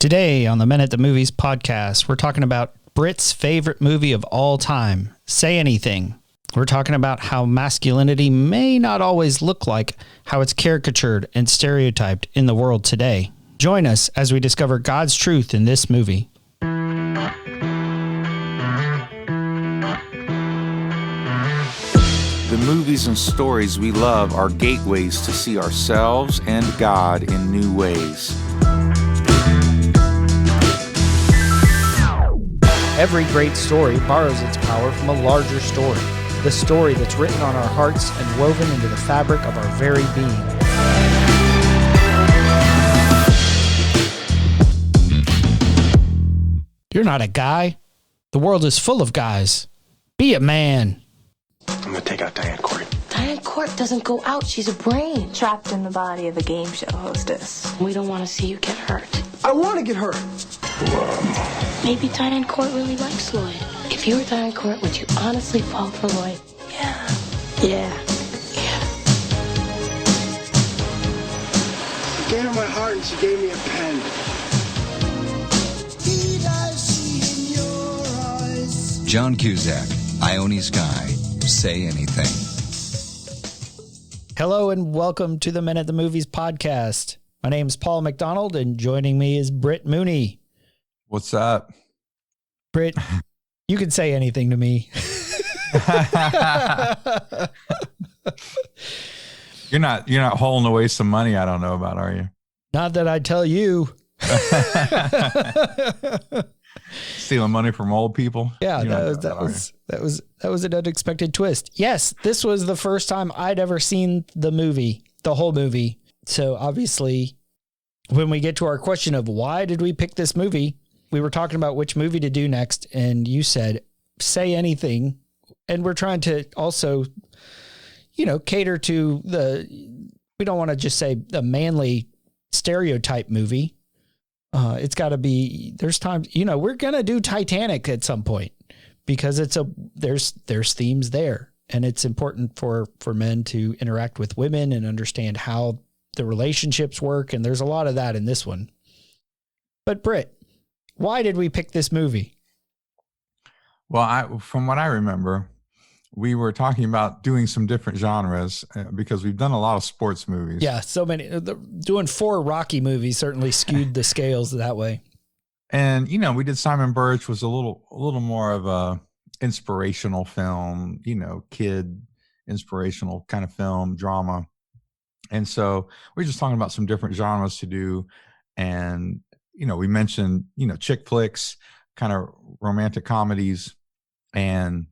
Today on the Men at the Movies podcast, we're talking about Britt's favorite movie of all time, Say Anything. We're talking about how masculinity may not always look like how it's caricatured and stereotyped in the world today. Join us as we discover God's truth in this movie. The movies and stories we love are gateways to see ourselves and God in new ways. Every great story borrows its power from a larger story, the story that's written on our hearts and woven into the fabric of our very being. You're not a guy. The world is full of guys. Be a man. I'm gonna take out Diane Court. Diane Court doesn't go out. She's a brain. Trapped in the body of a game show hostess. We don't want to see you get hurt. I want to get hurt. Maybe Diane Court really likes Lloyd. If you were Diane Court, would you honestly fall for Lloyd? Yeah. I gave her my heart and she gave me a pen. John Cusack, Ione Skye, Say Anything. Hello and welcome to the Men at the Movies podcast. My name's Paul McDonald and joining me is Britt Mooney. What's up? Britt, you can say anything to me. You're not hauling away some money I don't know about, are you? Not that I tell you. Stealing money from old people? Yeah, that was an unexpected twist. Yes, this was the first time I'd ever seen the whole movie. So obviously, when we get to our question of why did we pick this movie, we were talking about which movie to do next, and you said, Say Anything. And we're trying to also, cater to we don't want to just say the manly stereotype movie. It's got to be, there's times, we're going to do Titanic at some point because there's themes there, and it's important for men to interact with women and understand how the relationships work. And there's a lot of that in this one. But Britt, why did we pick this movie? Well, from what I remember, we were talking about doing some different genres because we've done a lot of sports movies. Yeah, so many. Doing 4 Rocky movies certainly skewed the scales that way. And we did Simon Birch, was a little more of a inspirational film, kid inspirational kind of film, drama. And so we're just talking about some different genres to do. And we mentioned, chick flicks, kind of romantic comedies, and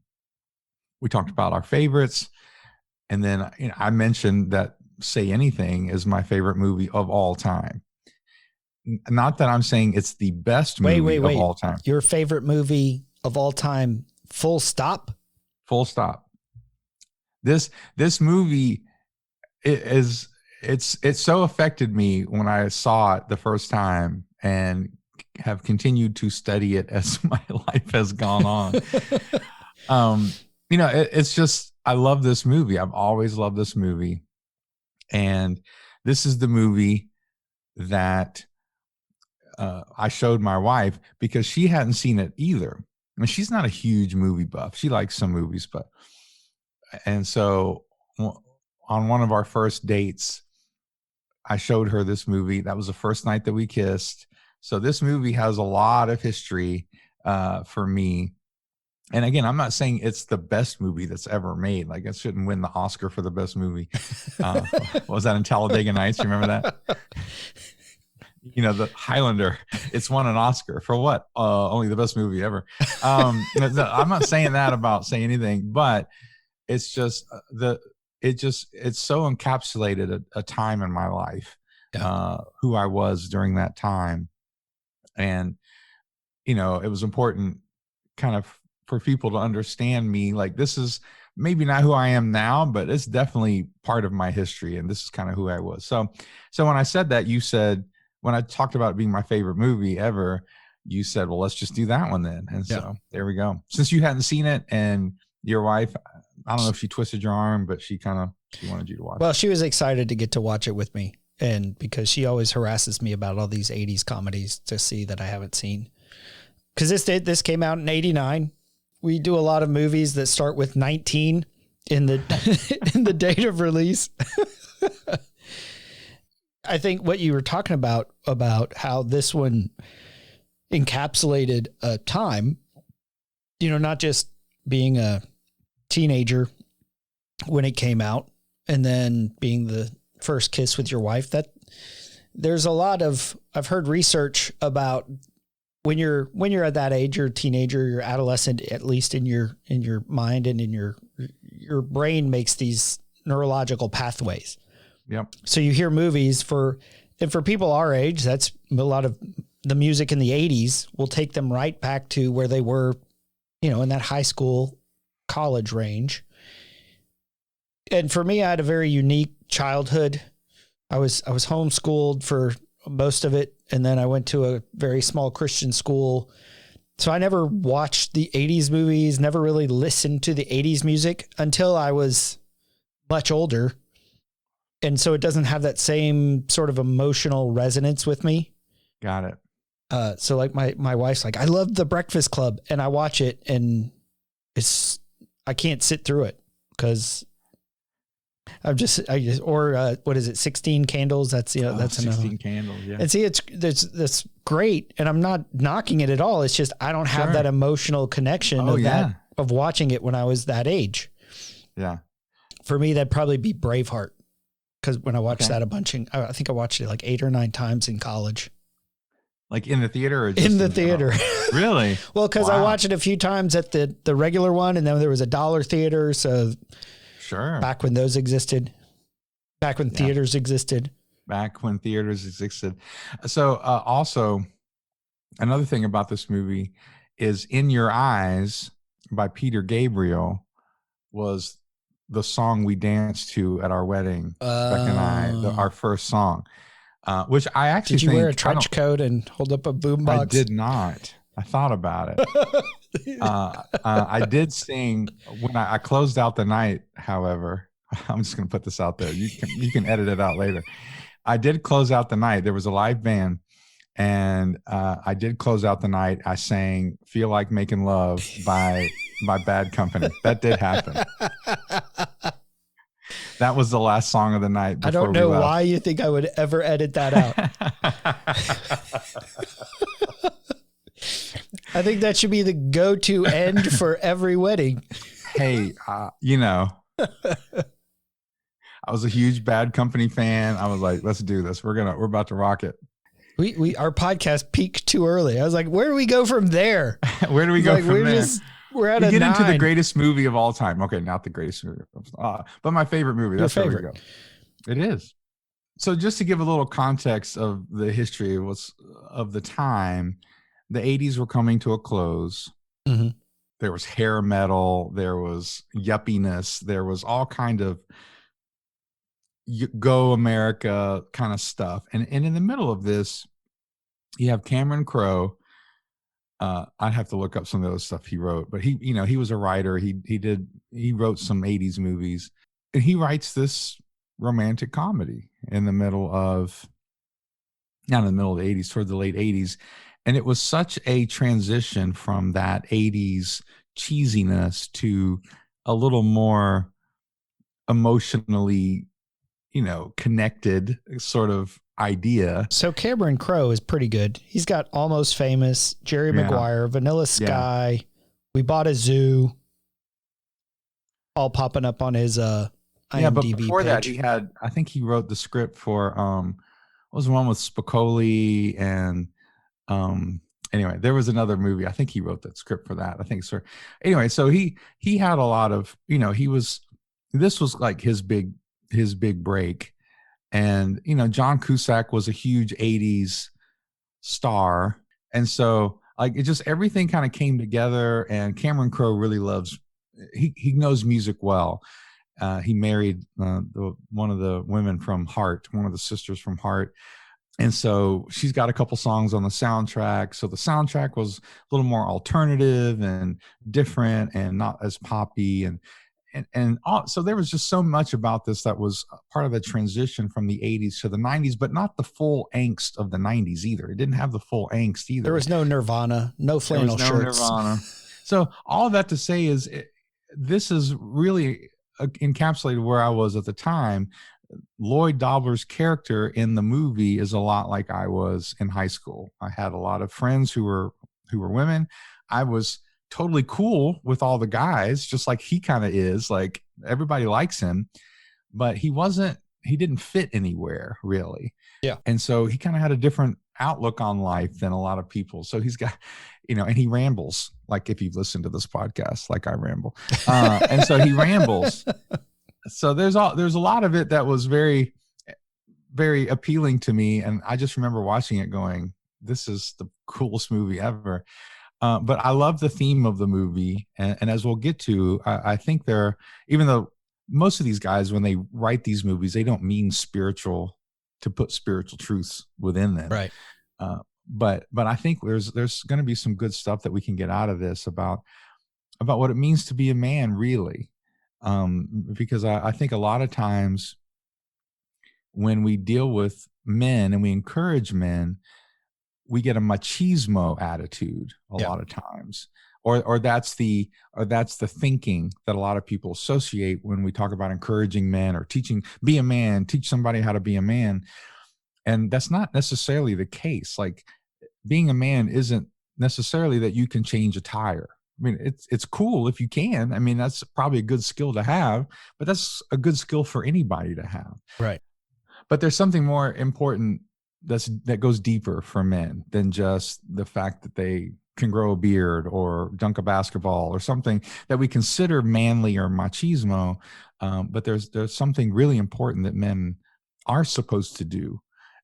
we talked about our favorites. And then I mentioned that Say Anything is my favorite movie of all time. Not that I'm saying it's the best movie of all time. Your favorite movie of all time, full stop? Full stop. This movie it's so affected me when I saw it the first time and have continued to study it as my life has gone on. It's just, I love this movie. I've always loved this movie. And this is the movie that I showed my wife because she hadn't seen it either. I mean, she's not a huge movie buff. She likes some movies, and so on one of our first dates, I showed her this movie. That was the first night that we kissed. So this movie has a lot of history for me. And again, I'm not saying it's the best movie that's ever made. Like, it shouldn't win the Oscar for the best movie. What was that in Talladega Nights? You remember that? The Highlander, it's won an Oscar for what? Only the best movie ever. I'm not saying that about Say Anything, but it's just it's so encapsulated a time in my life, who I was during that time. And, it was important kind of for people to understand me. Like, this is maybe not who I am now, but it's definitely part of my history. And this is kind of who I was. So when I said that, you said, when I talked about it being my favorite movie ever, you said, well, let's just do that one then. And so there we go. Since you hadn't seen it, and your wife, I don't know if she twisted your arm, but she wanted you to watch it. Well, she was excited to get to watch it with me. and because she always harasses me about all these 80s comedies to see that I haven't seen. Because this came out in 89. We do a lot of movies that start with 19 in the in the date of release. I think what you were talking about how this one encapsulated a time, not just being a teenager when it came out and then being the first kiss with your wife, that there's a lot of, I've heard research about when you're at that age, you're a teenager, you're adolescent, at least in your mind and in your brain makes these neurological pathways. Yep. So you hear movies for people our age, that's a lot of the music in the 80s will take them right back to where they were, in that high school, college range. And for me, I had a very unique childhood. I was homeschooled for most of it. And then I went to a very small Christian school. So I never watched the 80s movies, never really listened to the 80s music until I was much older. And so it doesn't have that same sort of emotional resonance with me. Got it. So like my wife's like, I love The Breakfast Club, and I watch it and I can't sit through it because what is it? 16 Candles. That's, that's 16 Candles. Yeah. And see, that's great. And I'm not knocking it at all. It's just, I don't have that emotional connection of watching it when I was that age. Yeah. For me, that'd probably be Braveheart. Cause when I watched that a bunch, I think I watched it like 8 or 9 times in college. Like in the theater or just in the theater? Really? Well, cause I watched it a few times at the regular one, and then there was a dollar theater. So sure. Back when those existed, back when theaters existed. Back when theaters existed. So also another thing about this movie is In Your Eyes by Peter Gabriel was the song we danced to at our wedding. Beck and I, our first song, which I actually did you wear a trench coat and hold up a boombox? I did not. I thought about it. I did sing when I closed out the night. However, I'm just going to put this out there. You can edit it out later. I did close out the night. There was a live band, and I did close out the night. I sang "Feel Like Making Love" by Bad Company. That did happen. That was the last song of the night. I don't know why you think I would ever edit that out. I think that should be the go-to end for every wedding. Hey, I was a huge Bad Company fan. I was like, let's do this. We're about to rock it. Our podcast peaked too early. I was like, where do we go from there? Where do we go from there? We're at we a get 9. into the greatest movie of all time. Okay, not the greatest movie, but my favorite movie. That's where we go. It is. So just to give a little context of the history of the time, the 80s were coming to a close. Mm-hmm. There was hair metal. There was yuppiness. There was all kind of go America kind of stuff. And in the middle of this, you have Cameron Crowe. I'd have to look up some of those stuff he wrote, but he was a writer. He wrote some 80s movies, and he writes this romantic comedy not in the middle of the 80s, toward the late 80s. And it was such a transition from that 80s cheesiness to a little more emotionally, connected sort of idea. So Cameron Crowe is pretty good. He's got Almost Famous, Jerry Maguire, Vanilla Sky, We Bought a Zoo, all popping up on his IMDb but before page. that, I think he wrote the script for what was the one with Spicoli and anyway, there was another movie. I think he wrote that script for that. I think so. Anyway, so he had a lot of, this was like his big break. And, John Cusack was a huge 80s star. And so like it just, everything kind of came together, and Cameron Crowe really he knows music well. He married one of the women from Heart, one of the sisters from Heart. And so she's got a couple songs on the soundtrack. So the soundtrack was a little more alternative and different and not as poppy. so there was just so much about this that was part of the transition from the 80s to the 90s, but not the full angst of the 90s either. It didn't have the full angst either. There was no Nirvana, no flannel shirts. Nirvana. So all that to say is this is really encapsulated where I was at the time. Lloyd Dobler's character in the movie is a lot like I was in high school. I had a lot of friends who were women. I was totally cool with all the guys, just like he kind of is. Like, everybody likes him, but he didn't fit anywhere really. Yeah. And so he kind of had a different outlook on life than a lot of people. So he's got, and he rambles, like if you've listened to this podcast, like I ramble. And so he rambles. So there's a lot of it that was very, very appealing to me. And I just remember watching it going, this is the coolest movie ever. But I love the theme of the movie. And as we'll get to, I think even though most of these guys, when they write these movies, they don't mean to put spiritual truths within them. Right. But I think there's going to be some good stuff that we can get out of this about what it means to be a man, really. Because I think a lot of times when we deal with men and we encourage men, we get a machismo attitude a lot of times, or that's the thinking that a lot of people associate when we talk about encouraging men or teaching, be a man, teach somebody how to be a man. And that's not necessarily the case. Like, being a man isn't necessarily that you can change a tire. I mean, it's cool if you can. I mean, that's probably a good skill to have, but that's a good skill for anybody to have. Right. But there's something more important that goes deeper for men than just the fact that they can grow a beard or dunk a basketball or something that we consider manly or machismo. But there's something really important that men are supposed to do.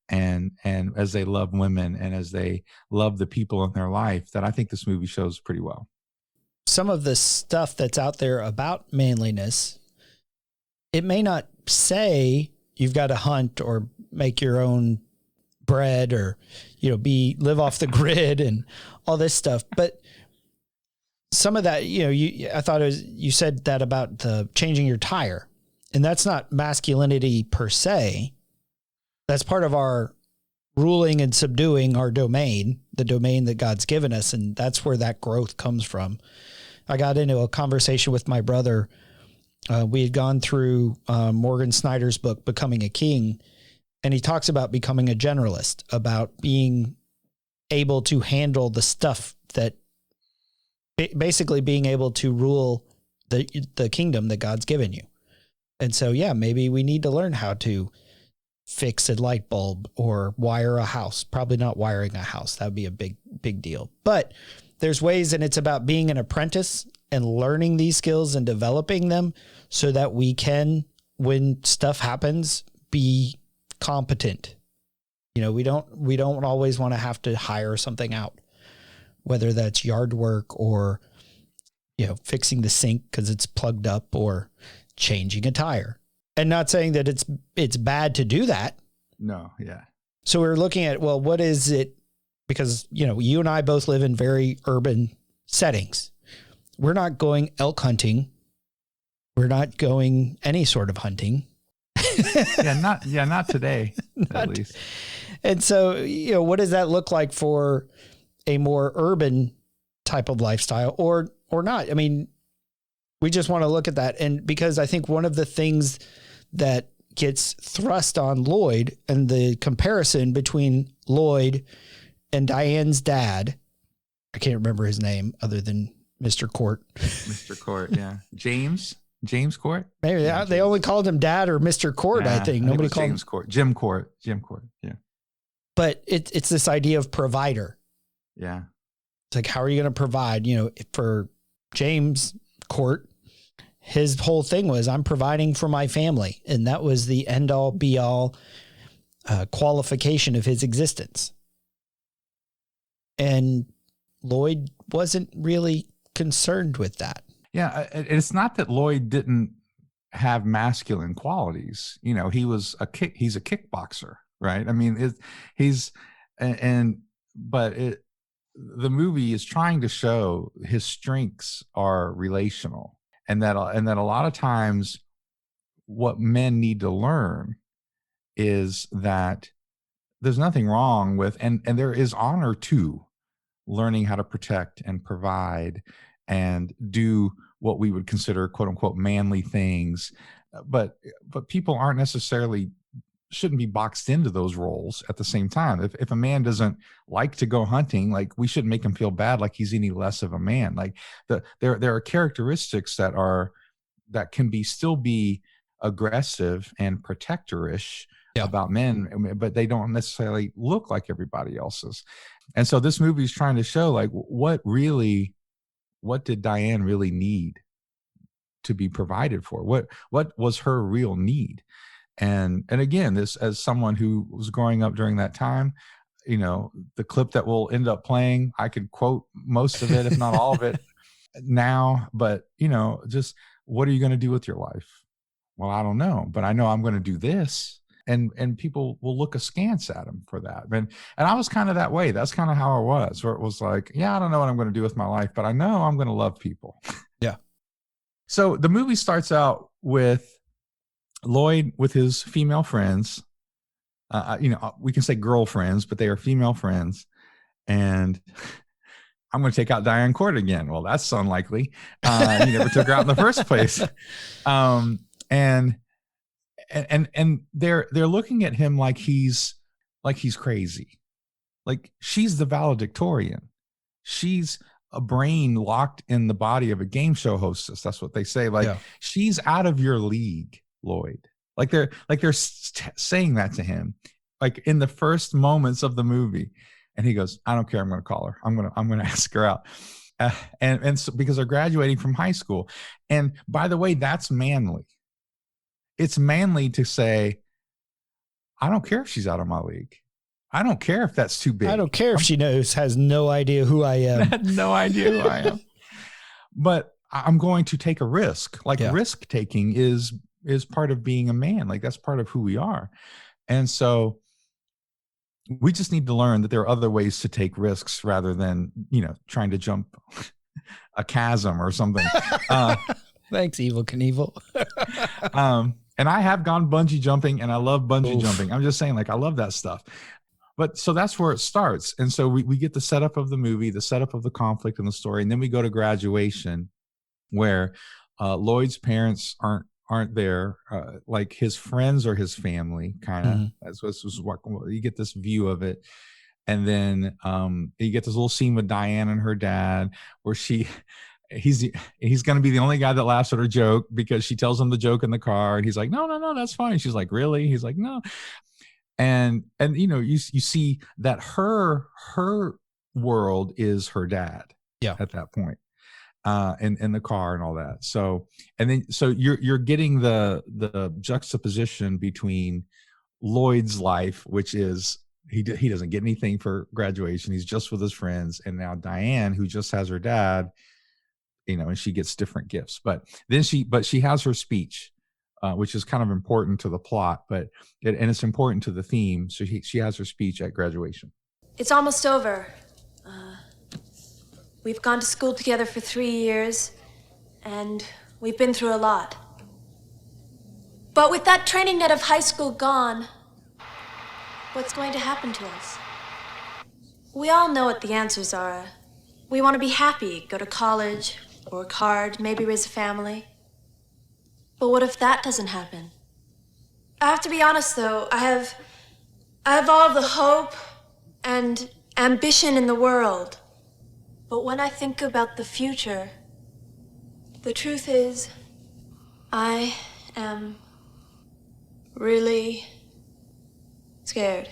And as they love women and as they love the people in their life, that I think this movie shows pretty well. Some of the stuff that's out there about manliness, it may not say you've got to hunt or make your own bread or, live off the grid and all this stuff. But some of that, I thought you said that about the changing your tire, and that's not masculinity per se. That's part of our ruling and subduing our domain, the domain that God's given us. And that's where that growth comes from. I got into a conversation with my brother. We had gone through Morgan Snyder's book, Becoming a King. And he talks about becoming a generalist, about being able to handle the stuff that basically being able to rule the kingdom that God's given you. And so, maybe we need to learn how to fix a light bulb or wire a house. Probably not wiring a house. That would be a big deal. But there's ways, and it's about being an apprentice and learning these skills and developing them so that we can, when stuff happens, be competent. We don't always want to have to hire something out, whether that's yard work or, fixing the sink because it's plugged up or changing a tire. And not saying that it's bad to do that. No. Yeah. So we're looking at, well, what is it? Because, you and I both live in very urban settings. We're not going elk hunting. We're not going any sort of hunting. Not today, at least. And so, what does that look like for a more urban type of lifestyle or not? I mean, we just want to look at that. And because I think one of the things that gets thrust on Lloyd and the comparison between Lloyd and Diane's dad, I can't remember his name other than Mr. Court. Mr. Court, yeah. James Court? Maybe they only called him Dad or Mr. Court, I think. Nobody called James Court. Jim Court, yeah. But it's this idea of provider. Yeah. It's like, how are you going to provide? For James Court, his whole thing was, I'm providing for my family. And that was the end all be all qualification of his existence. And Lloyd wasn't really concerned with that. Yeah, it's not that Lloyd didn't have masculine qualities. He's a kickboxer, right? I mean, the movie is trying to show his strengths are relational. and that a lot of times what men need to learn is that there's nothing wrong with, and there is honor to learning how to protect and provide and do what we would consider quote unquote manly things. But people aren't necessarily, shouldn't be boxed into those roles at the same time. If a man doesn't like to go hunting, like, we shouldn't make him feel bad like he's any less of a man. Like, there are characteristics that can still be aggressive and protectorish about men, but they don't necessarily look like everybody else's. And so this movie is trying to show, like, what did Diane really need to be provided for? What was her real need? And again, this, as someone who was growing up during that time, the clip that will end up playing, I could quote most of it, if not all of it now, but just, what are you going to do with your life? Well, I don't know, but I know I'm going to do this. And people will look askance at him for that. And I was kind of that way. That's kind of how I was, where it was like, yeah, I don't know what I'm going to do with my life, but I know I'm going to love people. Yeah. So the movie starts out with Lloyd with his female friends. We can say girlfriends, but they are female friends. And I'm going to take out Diane Court again. Well, that's unlikely. He never took her out in the first place. And they're looking at him like he's crazy. Like, she's the valedictorian. She's a brain locked in the body of a game show hostess. That's what they say. Like, she's out of your league, Lloyd. Like they're saying that to him, like in the first moments of the movie. And he goes, I don't care. I'm going to call her. I'm going to ask her out. And so, because they're graduating from high school. And by the way, that's manly. It's manly to say, I don't care if she's out of my league. I don't care if that's too big. I don't care if she has no idea who I am. No idea who I am. But I'm going to take a risk. Like, risk taking is part of being a man. Like, that's part of who we are. And so we just need to learn that there are other ways to take risks rather than, trying to jump a chasm or something. Thanks, Evel Knievel. And I have gone bungee jumping, and I love bungee jumping. I'm just saying, like, I love that stuff. But so that's where it starts. And so we get the setup of the movie, the setup of the conflict and the story. And then we go to graduation, where Lloyd's parents aren't there. Like, his friends are his family, kind of. Mm-hmm. You get this view of it. And then you get this little scene with Diane and her dad, where he's going to be the only guy that laughs at her joke, because she tells him the joke in the car, and he's like, no, that's fine. She's like, really? He's like, no. And you see that her world is her dad at that point, in the car and all that. So you're getting the juxtaposition between Lloyd's life, which is he doesn't get anything for graduation. He's just with his friends. And now Diane, who just has her dad, and she gets different gifts, but she has her speech, which is kind of important to the plot, and it's important to the theme. So she has her speech at graduation. It's almost over. We've gone to school together for 3 years, and we've been through a lot. But with that training net of high school gone, what's going to happen to us? We all know what the answers are. We want to be happy, go to college, work hard, maybe raise a family. But what if that doesn't happen? I have to be honest, though. I have all the hope and ambition in the world. But when I think about the future, the truth is, I am really scared.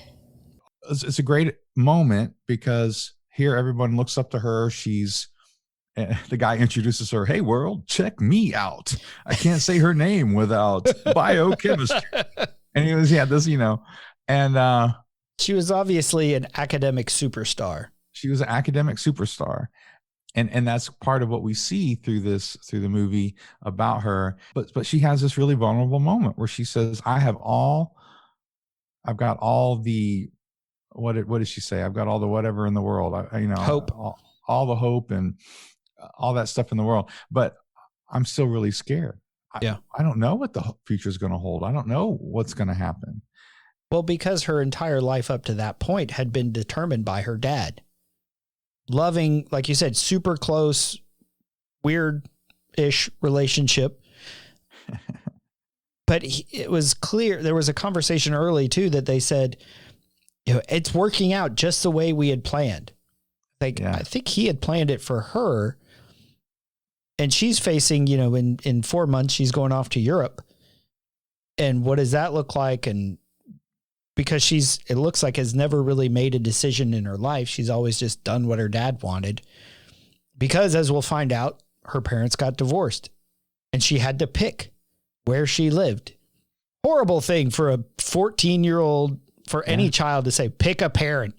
It's a great moment, because here everyone looks up to her. The guy introduces her, hey, world, check me out. I can't say her name without biochemistry. And he was, this, and she was obviously an academic superstar. She was an academic superstar. And that's part of what we see through the movie about her. But she has this really vulnerable moment where she says, I've got all the, what did she say? I've got all the whatever in the world. Hope. All the hope and all that stuff in the world. But I'm still really scared. Yeah. I don't know what the future is going to hold. I don't know what's going to happen. Well, because her entire life up to that point had been determined by her dad. Loving, like you said, super close, weird-ish relationship. But it was clear, there was a conversation early too that they said, it's working out just the way we had planned. Like, I think he had planned it for her. And she's facing, in 4 months, she's going off to Europe. And what does that look like? And because it looks like has never really made a decision in her life. She's always just done what her dad wanted. Because as we'll find out, her parents got divorced and she had to pick where she lived. Horrible thing for a 14-year-old, for any child to say, pick a parent.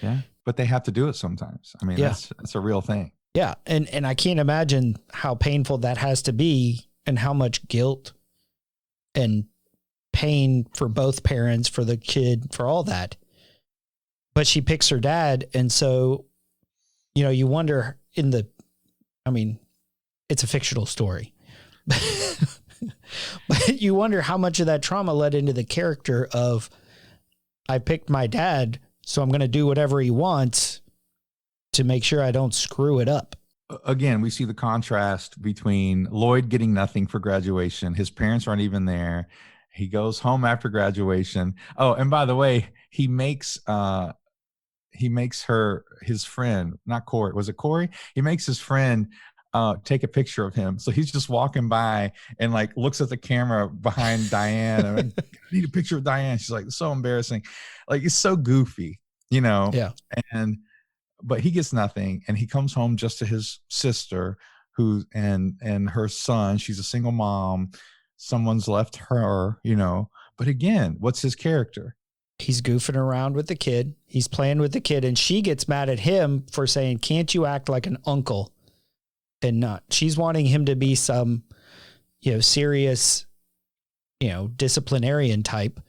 Yeah. But they have to do it sometimes. I mean, that's a real thing. Yeah. And I can't imagine how painful that has to be and how much guilt and pain for both parents, for the kid, for all that. But she picks her dad. And so, you wonder it's a fictional story. But you wonder how much of that trauma led into the character of, I picked my dad, so I'm going to do whatever he wants to make sure I don't screw it up. Again, we see the contrast between Lloyd getting nothing for graduation. His parents aren't even there. He goes home after graduation. Oh, and by the way, he makes his friend, not Corey. Was it Corey? He makes his friend take a picture of him. So he's just walking by and looks at the camera behind Diane. And I need a picture of Diane. She's like, so embarrassing. It's so goofy, Yeah. But he gets nothing, and he comes home just to his sister, and her son. She's a single mom. Someone's left her, But again, what's his character? He's goofing around with the kid. He's playing with the kid, and she gets mad at him for saying, "Can't you act like an uncle?" And not. She's wanting him to be some, serious, disciplinarian type.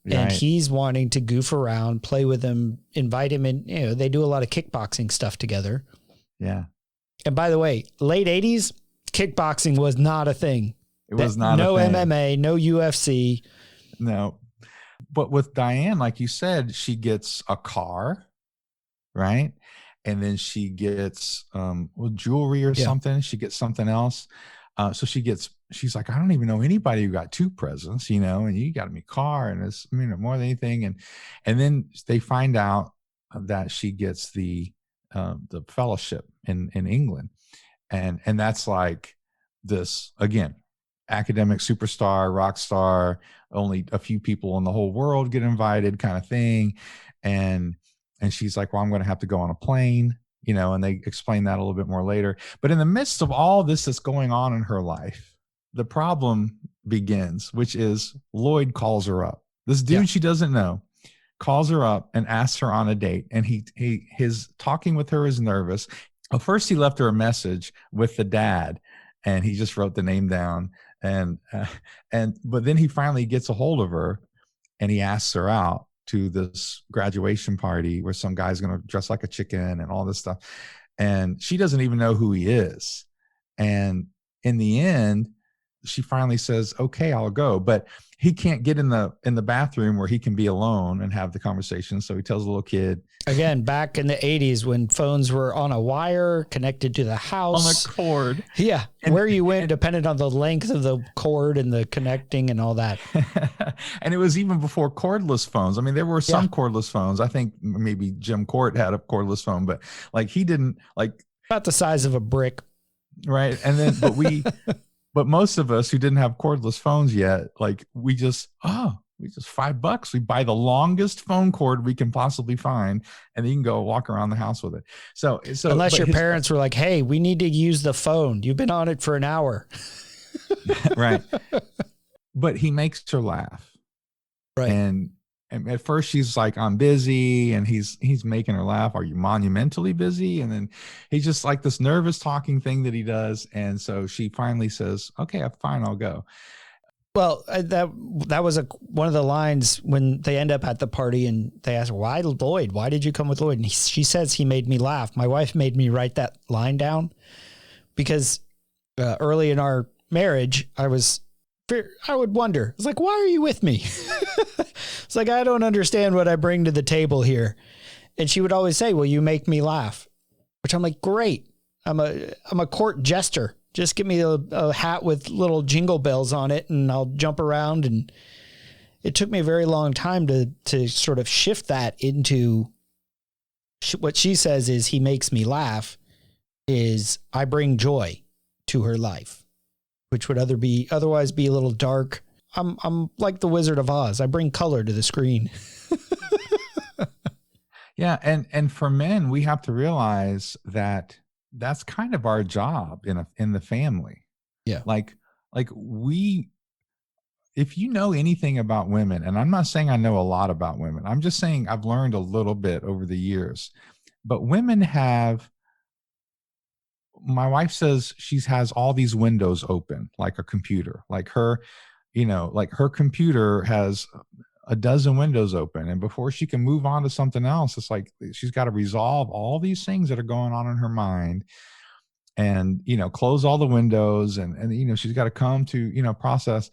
Right. And he's wanting to goof around, play with him, invite him in. They do a lot of kickboxing stuff together. Yeah. And by the way, late 80s, kickboxing was not a thing. It was not no a thing. MMA, no UFC. No. But with Diane, like you said, she gets a car, right? And then she gets jewelry or something. She gets something else. So she's like, I don't even know anybody who got 2 presents, and you got me a car, and it's more than anything. And then they find out that she gets the fellowship in England. And that's like this, again, academic superstar, rock star, only a few people in the whole world get invited kind of thing. And she's like, well, I'm going to have to go on a plane, and they explain that a little bit more later. But in the midst of all this that's going on in her life, the problem begins, which is Lloyd calls her up. This dude she doesn't know calls her up and asks her on a date. And his talking with her is nervous. Well, first he left her a message with the dad, and he just wrote the name down. But then he finally gets a hold of her, and he asks her out to this graduation party where some guy's going to dress like a chicken and all this stuff. And she doesn't even know who he is. And in the end, she finally says, okay, I'll go. But he can't get in the bathroom where he can be alone and have the conversation. So he tells the little kid. Again, back in the 80s when phones were on a wire connected to the house. On a cord. Yeah. And where you went depended on the length of the cord and the connecting and all that. And it was even before cordless phones. I mean, there were some cordless phones. I think maybe Jim Court had a cordless phone, but he didn't about the size of a brick. Right. And then, but most of us who didn't have cordless phones yet, we just $5. We buy the longest phone cord we can possibly find, and then you can go walk around the house with it. So unless your parents were like, hey, we need to use the phone. You've been on it for an hour. Right. But he makes her laugh. Right. And at first she's like, I'm busy, and he's making her laugh. Are you monumentally busy? And then he's just like this nervous talking thing that he does. And so she finally says, okay, fine, I'll go. Well, that was one of the lines when they end up at the party and they ask, why Lloyd? Why did you come with Lloyd? And she says, he made me laugh. My wife made me write that line down because early in our marriage, I would wonder, it's like, why are you with me? It's like, I don't understand what I bring to the table here. And she would always say, well, you make me laugh, which I'm like, great. I'm a court jester. Just give me a hat with little jingle bells on it and I'll jump around. And it took me a very long time to sort of shift that into what she says is he makes me laugh, is I bring joy to her life, which would otherwise be a little dark. I'm like the Wizard of Oz. I bring color to the screen. Yeah. And for men, we have to realize that that's kind of our job in the family. Yeah. Like if you know anything about women, and I'm not saying I know a lot about women, I'm just saying I've learned a little bit over the years, but women my wife says she has all these windows open, like a computer, like her computer has a dozen windows open. And before she can move on to something else, it's like she's got to resolve all these things that are going on in her mind and, close all the windows and she's got to come to, process.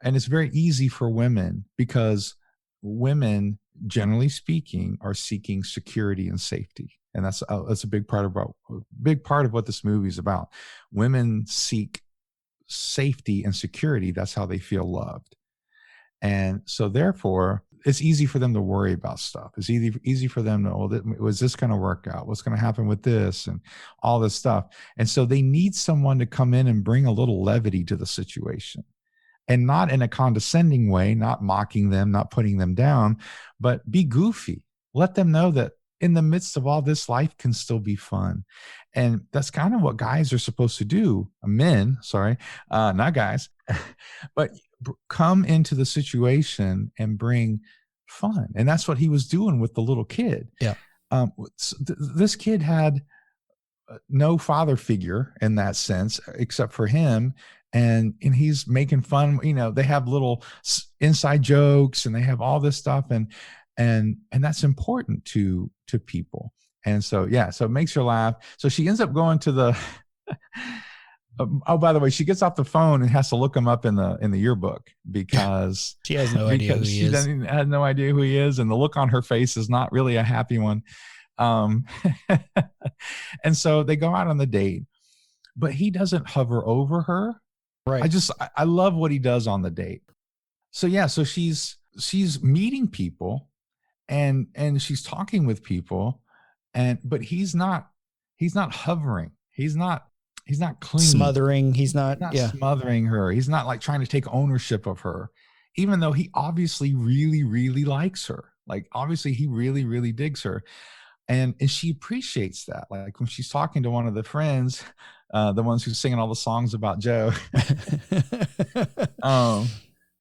And it's very easy for women because women, generally speaking, are seeking security and safety. And that's a big part of what this movie is about. Women seek safety and security. That's how they feel loved. And so therefore it's easy for them to worry about stuff. It's easy for them to, was this going to work out? What's going to happen with this and all this stuff? And so they need someone to come in and bring a little levity to the situation, and not in a condescending way, not mocking them, not putting them down, but be goofy. Let them know that in the midst of all this, life can still be fun. And that's kind of what guys are supposed to do. Men, sorry, not guys, but come into the situation and bring fun. And that's what he was doing with the little kid. Yeah. This kid had no father figure in that sense, except for him. And he's making fun, they have little inside jokes and they have all this stuff. And that's important to people. And so, yeah, so it makes her laugh. So she ends up going to the, by the way, she gets off the phone and has to look him up in the yearbook because she has no idea who he is. She has no idea who he is. And the look on her face is not really a happy one. And so they go out on the date, but he doesn't hover over her. Right. I love what he does on the date. So yeah, so she's meeting people and she's talking with people, but he's not hovering. He's not clean. Smothering. He's not smothering her. He's not like trying to take ownership of her, even though he obviously really, really likes her. Like obviously he really, really digs her. And she appreciates that. Like when she's talking to one of the friends, the ones who's singing all the songs about Joe,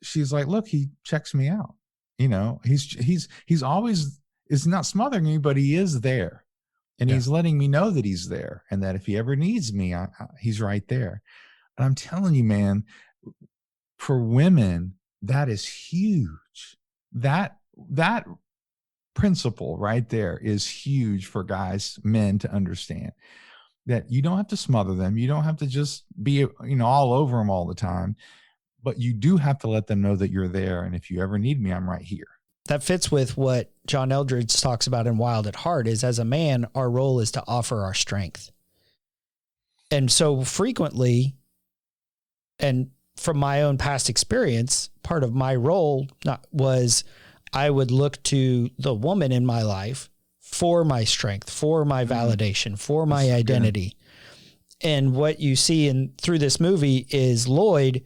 she's like, look, he checks me out. He's always is not smothering me, but he is there. And he's letting me know that he's there and that if he ever needs me, he's right there. And I'm telling you, man, for women, that is huge. That principle right there is huge for men to understand, that you don't have to smother them. You don't have to just be, all over them all the time, but you do have to let them know that you're there. And if you ever need me, I'm right here. That fits with what John Eldredge talks about in Wild at Heart, is as a man, our role is to offer our strength. And so frequently, and from my own past experience, part of my role was I would look to the woman in my life for my strength, for my validation, for my identity. And what you see through this movie is Lloyd,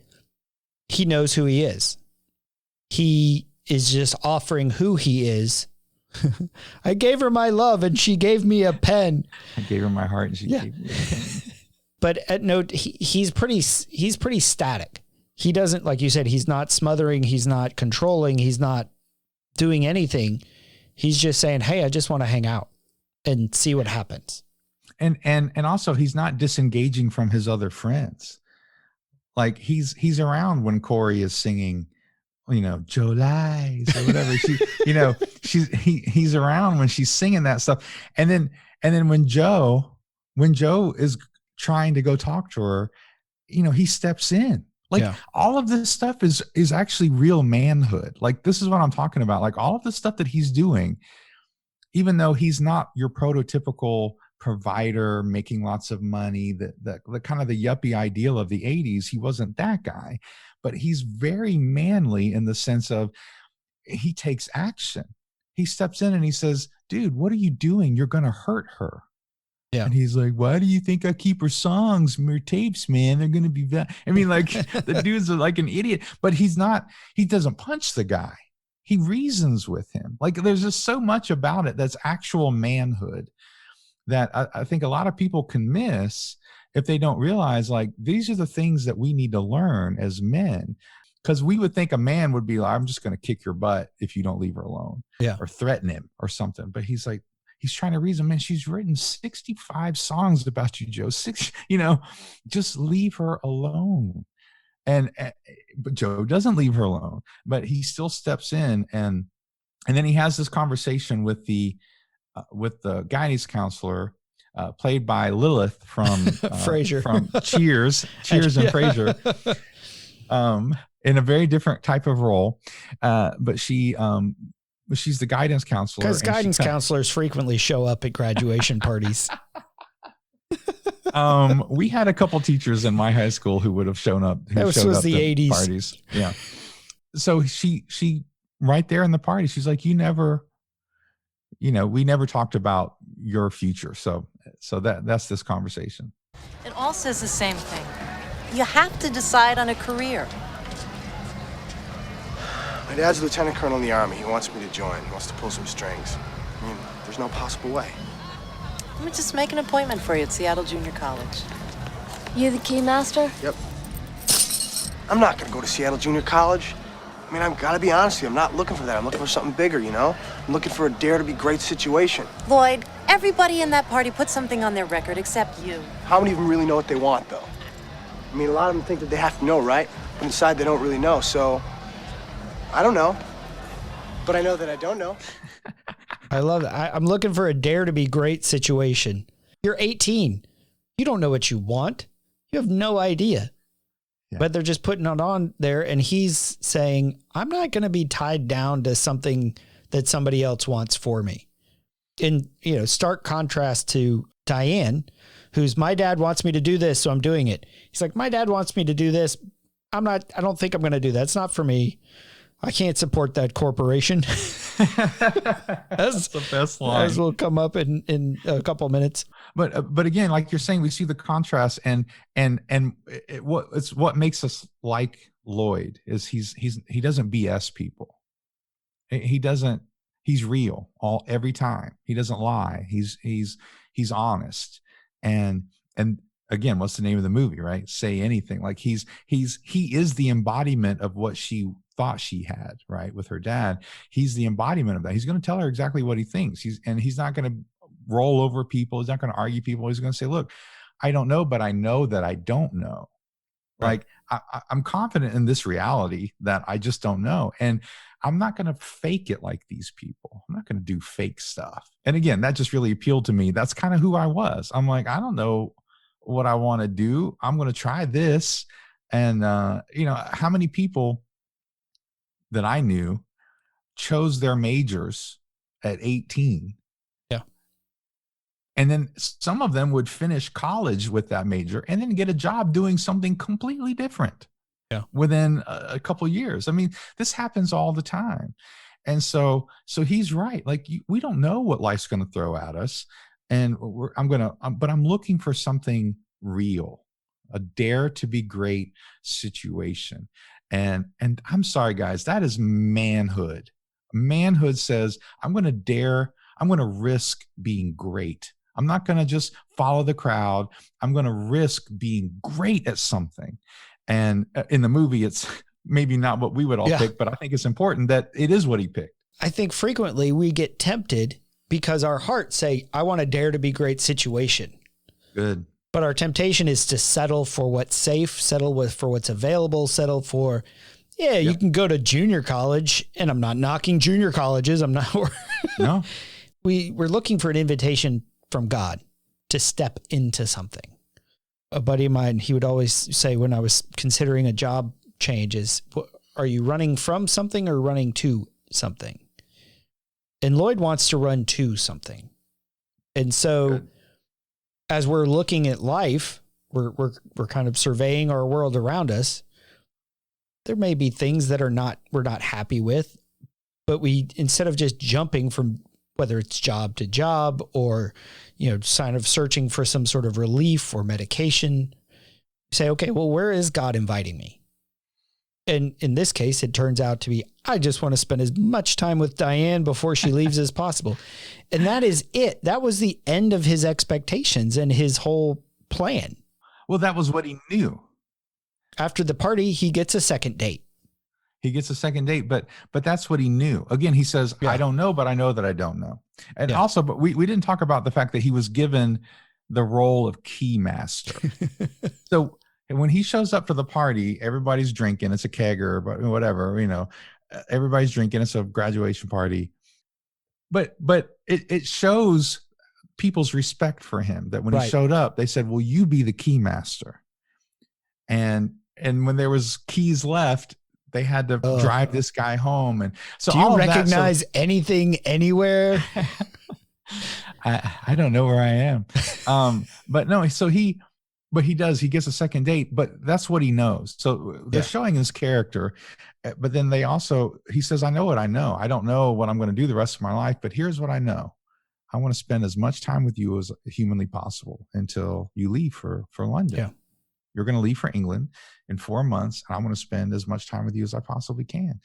he knows who he is. He is just offering who he is. I gave her my love and she gave me a pen. I gave her my heart and she gave me a pen. But at note, he's pretty static. He doesn't, like you said, he's not smothering. He's not controlling. He's not doing anything. He's just saying, hey, I just want to hang out and see what happens. And also he's not disengaging from his other friends. Like he's around when Corey is singing, Joe Lies or whatever. He's around when she's singing that stuff. And then when Joe is trying to go talk to her, he steps in. Like all of this stuff is actually real manhood. Like this is what I'm talking about. Like all of the stuff that he's doing, even though he's not your prototypical provider making lots of money, the kind of the yuppie ideal of the 80s, he wasn't that guy, but he's very manly in the sense of he takes action. He steps in and he says, dude, what are you doing? You're going to hurt her. Yeah. And he's like, why do you think I keep her songs, her tapes, man? They're going to be bad. I mean, like the dude's like an idiot, but he doesn't punch the guy. He reasons with him. Like there's just so much about it that's actual manhood that I think a lot of people can miss if they don't realize like these are the things that we need to learn as men. Because we would think a man would be like, I'm just going to kick your butt if you don't leave her alone, or threaten him or something. But he's like, he's trying to reason, man, she's written 65 songs about you, Joe. Just leave her alone. But Joe doesn't leave her alone, but he still steps in and then he has this conversation with the guidance counselor, played by Lilith from Frasier, from Cheers and Frasier, in a very different type of role, but she's the guidance counselor. Because guidance counselors frequently show up at graduation parties. We had a couple teachers in my high school who would have shown up. This was the 80s parties. Yeah. So she right there in the party, she's like, we never talked about your future. So that's this conversation. It all says the same thing. You have to decide on a career. My dad's a lieutenant colonel in the Army. He wants me to join. He wants to pull some strings. I mean, there's no possible way. Let me just make an appointment for you at Seattle Junior College. You the key master? Yep. I'm not gonna go to Seattle Junior College. I mean, I've got to be honest with you. I'm not looking for that. I'm looking for something bigger, I'm looking for a dare-to-be-great situation. Lloyd, everybody in that party put something on their record except you. How many of them really know what they want, though? I mean, a lot of them think that they have to know, right? But inside, they don't really know, so I don't know. But I know that I don't know. I love it. I'm looking for a dare-to-be-great situation. You're 18. You don't know what you want. You have no idea. Yeah. But they're just putting it on there, and he's saying, I'm not going to be tied down to something that somebody else wants for me. In stark contrast to Diane, who's, my dad wants me to do this, so I'm doing it. He's like, my dad wants me to do this. I don't think I'm going to do that. It's not for me. I can't support that corporation. That's the best line. As will come up in a couple of minutes. But again, like you're saying, we see the contrast, and what makes us like Lloyd is he doesn't BS people. He's real every time. He doesn't lie. He's honest. And again, what's the name of the movie, right? Say Anything. Like he is the embodiment of what she thought she had, right? With her dad. He's the embodiment of that. He's going to tell her exactly what he thinks. He's not going to roll over people. He's not going to argue people. He's going to say, look, I don't know, but I know that I don't know. Right. Like I'm confident in this reality that I just don't know. And I'm not going to fake it like these people. I'm not going to do fake stuff. And again, that just really appealed to me. That's kind of who I was. I'm like, I don't know what I want to do. I'm going to try this. And, how many people that I knew chose their majors at 18. Yeah. And then some of them would finish college with that major and then get a job doing something completely different. Yeah. Within a couple of years. I mean, this happens all the time. And so he's right. Like we don't know what life's going to throw at us. And I'm looking for something real, a dare to be great situation. And I'm sorry, guys, that is manhood. Manhood says, I'm going to risk being great. I'm not going to just follow the crowd. I'm going to risk being great at something. And in the movie, it's maybe not what we would all pick, but I think it's important that it is what he picked. I think frequently we get tempted because our hearts say, I want a dare to be great situation. Good. But our temptation is to settle for what's safe, for what's available, settle for, you can go to junior college, and I'm not knocking junior colleges. I'm not. No. We're looking for an invitation from God to step into something. a buddy of mine, he would always say when I was considering a job change is, are you running from something or running to something? And Lloyd wants to run to something. And so Good. as we're looking at life, we're kind of surveying our world around us. There may be things that we're not happy with, but we, instead of just jumping from whether it's job to job or, sign of searching for some sort of relief or medication, say, okay, well, where is God inviting me? And in this case, it turns out to be, I just want to spend as much time with Diane before she leaves as possible. And that is it. That was the end of his expectations and his whole plan. Well, that was what he knew. After the party, he gets a second date. He gets a second date, but that's what he knew. Again, he says, I don't know, but I know that I don't know. And also, but we didn't talk about the fact that he was given the role of key master. So when he shows up to the party, everybody's drinking. It's a kegger, but whatever, everybody's drinking. It's a graduation party. But it shows people's respect for him, that when he showed up, they said, will you be the key master? And when there was keys left, they had to drive this guy home. And so do you recognize anything anywhere? I don't know where I am. But no, so he gets a second date, but that's what he knows. So they're showing his character, but then he says, I know what I know. I don't know what I'm going to do the rest of my life, but here's what I know. I want to spend as much time with you as humanly possible until you leave for London. Yeah. You're going to leave for England in 4 months, and I want to spend as much time with you as I possibly can.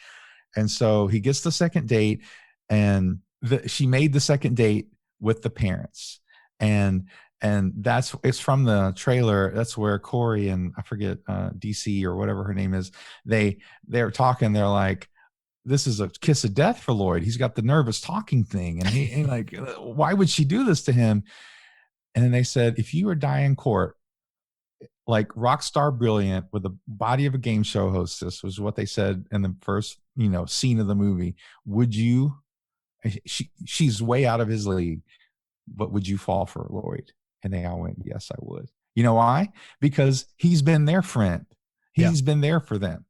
And so he gets the second date, and she made the second date with the parents. And it's from the trailer. That's where Corey and I forget, DC or whatever her name is. They're talking. They're like, this is a kiss of death for Lloyd. He's got the nervous talking thing. And he like, why would she do this to him? And then they said, if you were Diane Court, like rock star brilliant with the body of a game show hostess, was what they said in the first, scene of the movie. Would you, she's way out of his league, but would you fall for Lloyd? And they all went, yes, I would. You know why? Because he's been their friend. He's been there for them.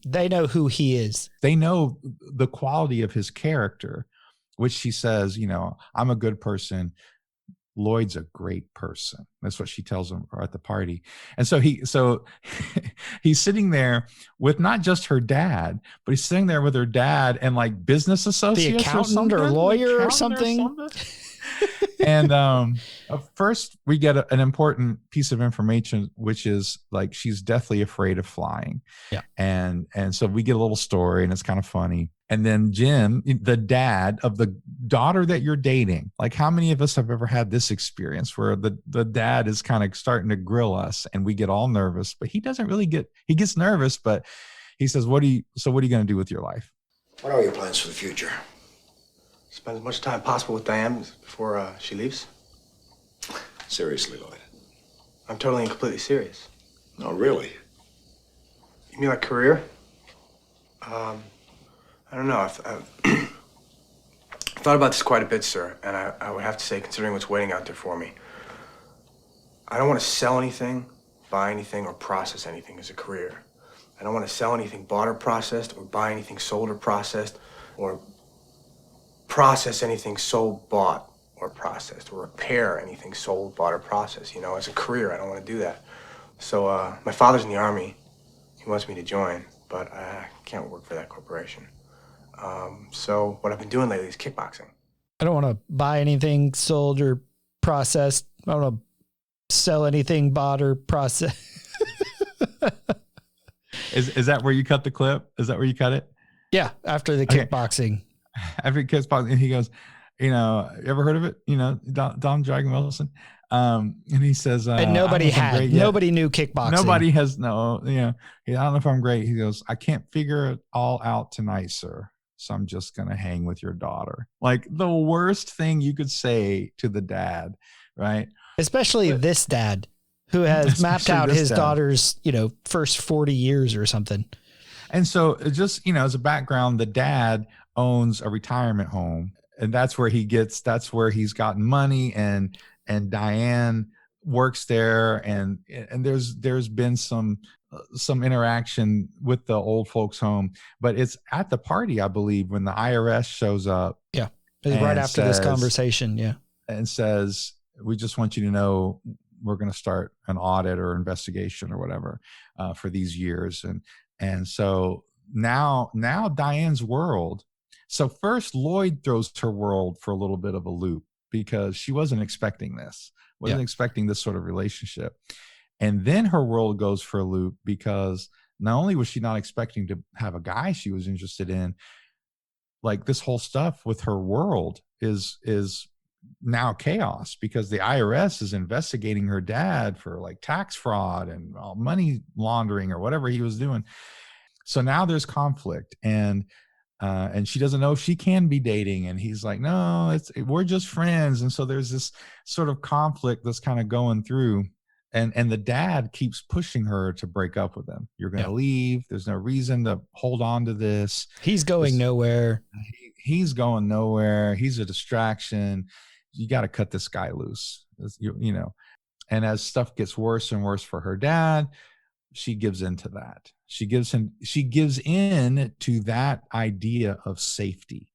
They know who he is. They know the quality of his character, which she says, I'm a good person. Lloyd's a great person. That's what she tells him at the party. And so he's sitting there with not just her dad, but he's sitting there with her dad and like business associates, the accountant or lawyer or something. And first we get an important piece of information, which is like she's deathly afraid of flying. Yeah. And so we get a little story, and it's kind of funny. And then Jim, the dad of the daughter that you're dating, like how many of us have ever had this experience where the dad is kind of starting to grill us and we get all nervous, but he doesn't really he gets nervous, but he says, what are you going to do with your life? What are your plans for the future? Spend as much time possible with Diane before she leaves. Seriously, Lloyd? I'm totally and completely serious. No, really? You mean like career? I don't know. I've thought about this quite a bit, sir, and I would have to say, considering what's waiting out there for me, I don't want to sell anything, buy anything, or process anything as a career. I don't want to sell anything bought or processed, or buy anything sold or processed, or process anything sold, bought, or processed, or repair anything sold, bought, or processed. As a career, I don't want to do that. So my father's in the Army. He wants me to join, but I can't work for that corporation. So what I've been doing lately is kickboxing. I don't want to buy anything sold or processed. I don't want to sell anything bought or processed. Is that where you cut the clip? Is that where you cut it? Yeah. After the kickboxing. After kickboxing, and he goes, you ever heard of it? Don Dragon Wilson. And he says, and nobody knew kickboxing. Nobody has, I don't know if I'm great. He goes, I can't figure it all out tonight, sir. So I'm just going to hang with your daughter. Like the worst thing you could say to the dad, right? Especially this dad who has mapped out his daughter's, first 40 years or something. And so just, as a background, the dad owns a retirement home, and that's where he's gotten money, and Diane works there, and there's been some interaction with the old folks home, but it's at the party, I believe, when the IRS shows up. Yeah. Right after this conversation. Yeah. And says, we just want you to know we're going to start an audit or investigation or whatever for these years. And so now Diane's world. So first Lloyd throws her world for a little bit of a loop because she wasn't expecting this, expecting this sort of relationship. And then her world goes for a loop because not only was she not expecting to have a guy she was interested in, like this whole stuff with her world is now chaos because the IRS is investigating her dad for like tax fraud and money laundering or whatever he was doing. So now there's conflict, and she doesn't know if she can be dating, and he's like, no, we're just friends. And so there's this sort of conflict that's kind of going through, and the dad keeps pushing her to break up with him. You're going to leave. There's no reason to hold on to this. He's going nowhere. He's going nowhere. He's a distraction. You got to cut this guy loose, you know. And as stuff gets worse and worse for her dad, she gives into that. She gives in to that idea of safety,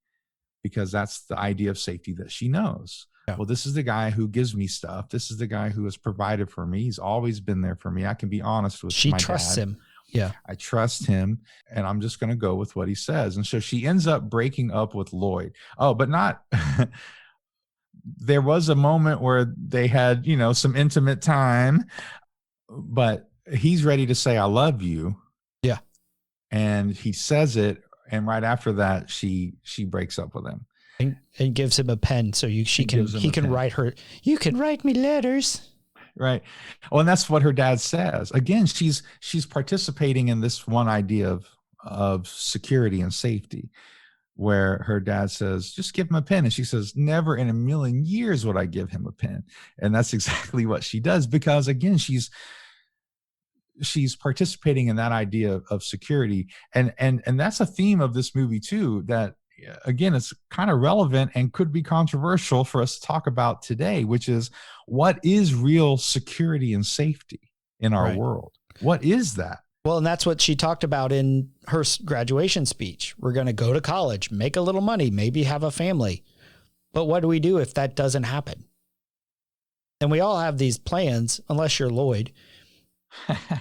because that's the idea of safety that she knows. Yeah. Well, this is the guy who gives me stuff. This is the guy who has provided for me. He's always been there for me. I can be honest with my dad. She trusts him. Yeah. I trust him, and I'm just going to go with what he says. And so she ends up breaking up with Lloyd. Oh, but not there was a moment where they had, you know, some intimate time, but he's ready to say, I love you. Yeah. And he says it. And right after that, she breaks up with him and gives him a pen. So he can write her, you can write me letters. Right. Well, and that's what her dad says. Again, she's participating in this one idea of security and safety, where her dad says, just give him a pen. And she says, never in a million years would I give him a pen. And that's exactly what she does, because again, she's participating in that idea of security. And that's a theme of this movie too, that again, it's kind of relevant and could be controversial for us to talk about today, which is, what is real security and safety in our world? What is that? Well, and that's what she talked about in her graduation speech. We're going to go to college, make a little money, maybe have a family. But what do we do if that doesn't happen? And we all have these plans, unless you're Lloyd.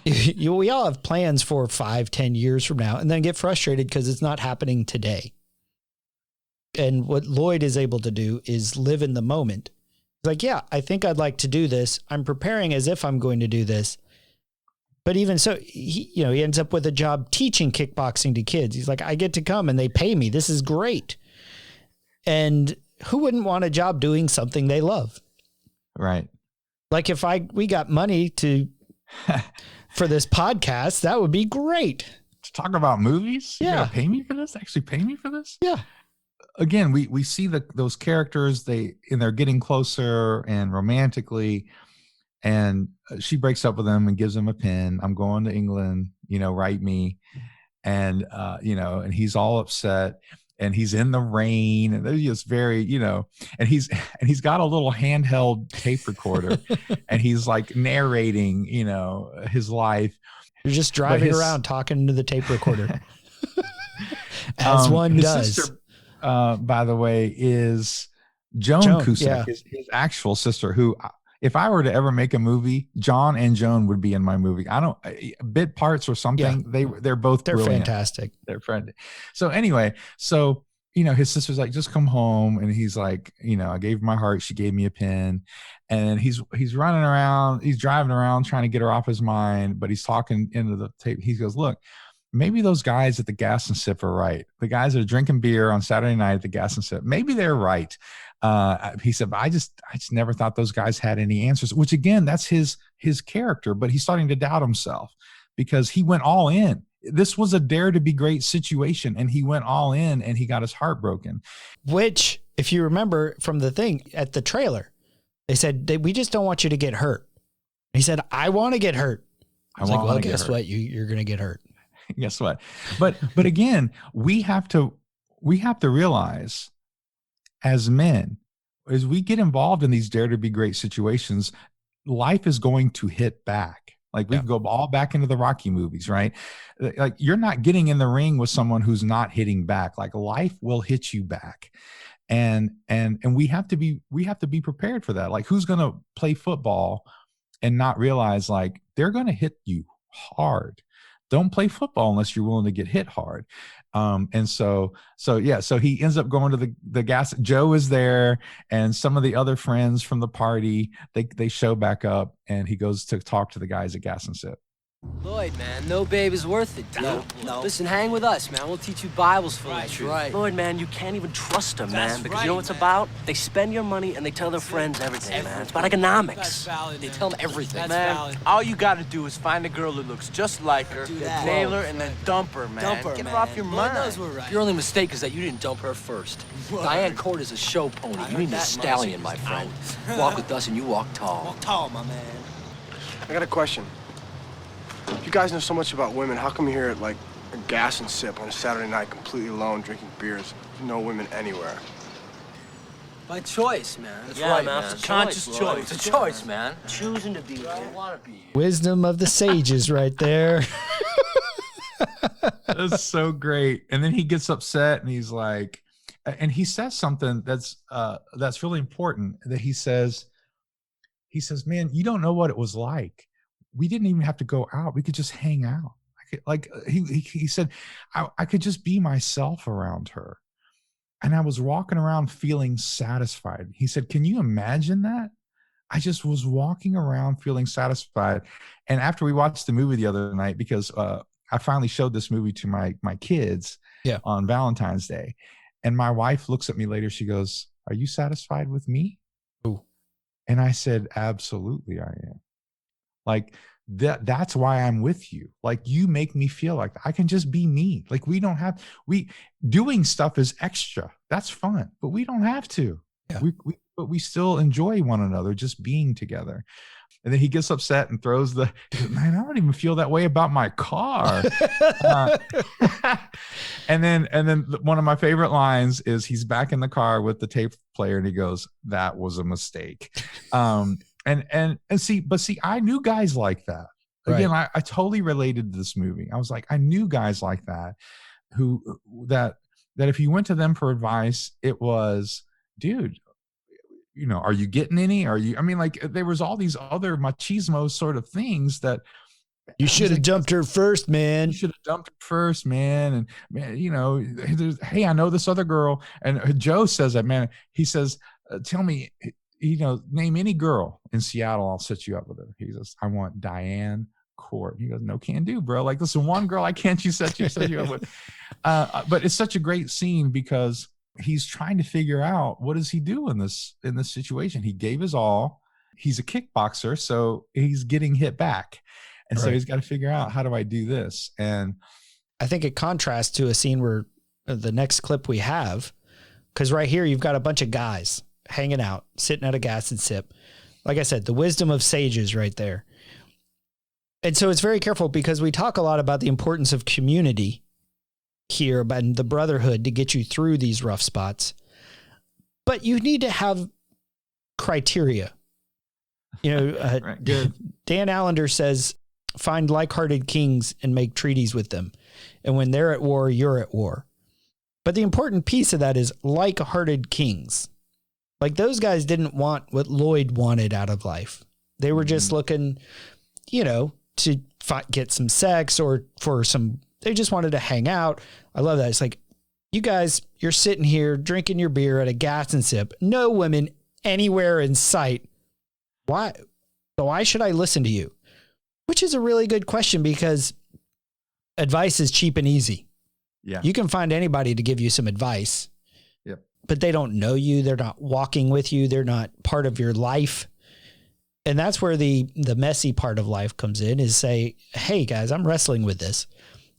We all have plans for 5-10 years from now, and then get frustrated because it's not happening today. And what Lloyd is able to do is live in the moment. He's like, yeah, I think I'd like to do this. I'm preparing as if I'm going to do this. But even so, he ends up with a job teaching kickboxing to kids. He's like, I get to come and they pay me. This is great. And who wouldn't want a job doing something they love? Right. Like if we got money for this podcast, that would be great. To talk about movies? Yeah. You gotta pay me for this? Actually pay me for this? Yeah. Again, we see those characters, they're getting closer and romantically, and she breaks up with him and gives him a pen. I'm going to England, write me. And, and he's all upset, and he's in the rain, and they're just very, and he's got a little handheld tape recorder and he's like narrating, his life. You're just driving around talking into the tape recorder. As one does. Sister, by the way, is Joan Cusack, his actual sister, who, if I were to ever make a movie, John and Joan would be in my movie. Bit parts or something. Yeah. They're both brilliant. Fantastic. They're friendly. So anyway, his sister's like, just come home. And he's like, I gave her my heart. She gave me a pen. And he's running around. He's driving around trying to get her off his mind, but he's talking into the tape. He goes, look, maybe those guys at the Gas and Sip are right. The guys that are drinking beer on Saturday night at the Gas and Sip, maybe they're right. He said, I just never thought those guys had any answers, which again, that's his character, but he's starting to doubt himself because he went all in. This was a dare to be great situation, and he went all in and he got his heart broken. Which, if you remember from the thing at the trailer, they said, we just don't want you to get hurt. He said, I want to get hurt. I was like, well, guess what? You're going to get hurt. Guess what? But again, we have to realize, as men, as we get involved in these dare to be great situations, life is going to hit back. Like we can go all back into the Rocky movies, right? Like you're not getting in the ring with someone who's not hitting back. Like life will hit you back. And we have to be prepared for that. Like who's going to play football and not realize like they're going to hit you hard. Don't play football unless you're willing to get hit hard. So he ends up going to the gas. Joe is there, and some of the other friends from the party, they show back up, and he goes to talk to the guys at Gas and Sip. Lloyd, man, no babe is worth it, dude. No. Listen, hang with us, man. We'll teach you Bibles full of truth. Right. Lloyd, man, you can't even trust them, man, because you know what it's about? They spend your money and they tell their friends everything, man. It's about economics. They tell them everything. Man, all you gotta do is find a girl that looks just like her, nail her, and then dump her, man. Get her off your mind. Knows we're right. Your only mistake is that you didn't dump her first. Diane Court is a show pony. You need a stallion, my friend. Walk with us and you walk tall. Walk tall, my man. I got a question. You guys know so much about women. How come you're here at like a Gas and Sip on a Saturday night, completely alone, drinking beers? No women anywhere. By choice, man. That's right, man. It's a conscious choice. It's a choice, man. Choosing to be with you. Want to be. Wisdom of the sages right there. That's so great. And then he gets upset and he's like, and he says something that's really important. That he says, man, you don't know what it was like. We didn't even have to go out. We could just hang out. He said, I could just be myself around her. And I was walking around feeling satisfied. He said, can you imagine that? I just was walking around feeling satisfied. And after we watched the movie the other night, because I finally showed this movie to my kids on Valentine's Day. And my wife looks at me later. She goes, are you satisfied with me? Ooh. And I said, absolutely, I am. Like that's why I'm with you. Like you make me feel like I can just be me. Like doing stuff is extra. That's fun, but we don't have to. Yeah. But we still enjoy one another, just being together. And then he gets upset and throws man, I don't even feel that way about my car. And then one of my favorite lines is he's back in the car with the tape player and he goes, that was a mistake. And see, I knew guys like that. Again, right. I totally related to this movie. I was like, I knew guys like that that if you went to them for advice, it was, dude, are you getting any? There was all these other machismo sort of things that you should have dumped her first, man. You should have dumped her first, man. And man, hey, I know this other girl. And Joe says that, man, he says, tell me, name any girl in Seattle, I'll set you up with her. He says, I want Diane Court. He goes, no can do, bro. Like, listen, one girl I can't set you up with. But it's such a great scene because he's trying to figure out what does he do in this situation. He gave his all. He's a kickboxer, so he's getting hit back. And so he's got to figure out, how do I do this? And I think it contrasts to a scene where the next clip we have, because right here you've got a bunch of guys hanging out, sitting at a Gas and Sip. Like I said, the wisdom of sages right there. And so it's very careful because we talk a lot about the importance of community here and the brotherhood to get you through these rough spots. But you need to have criteria. Right, good. Dan Allender says, find like-hearted kings and make treaties with them. And when they're at war, you're at war. But the important piece of that is like-hearted kings. Like those guys didn't want what Lloyd wanted out of life. They were just looking, to get some sex or they just wanted to hang out. I love that. It's like, you guys, you're sitting here drinking your beer at a Gas and Sip. No women anywhere in sight. Why? So why should I listen to you? Which is a really good question because advice is cheap and easy. Yeah. You can find anybody to give you some advice. Yep. But they don't know you. They're not walking with you. They're not part of your life. And that's where the messy part of life comes in is say, hey guys, I'm wrestling with this.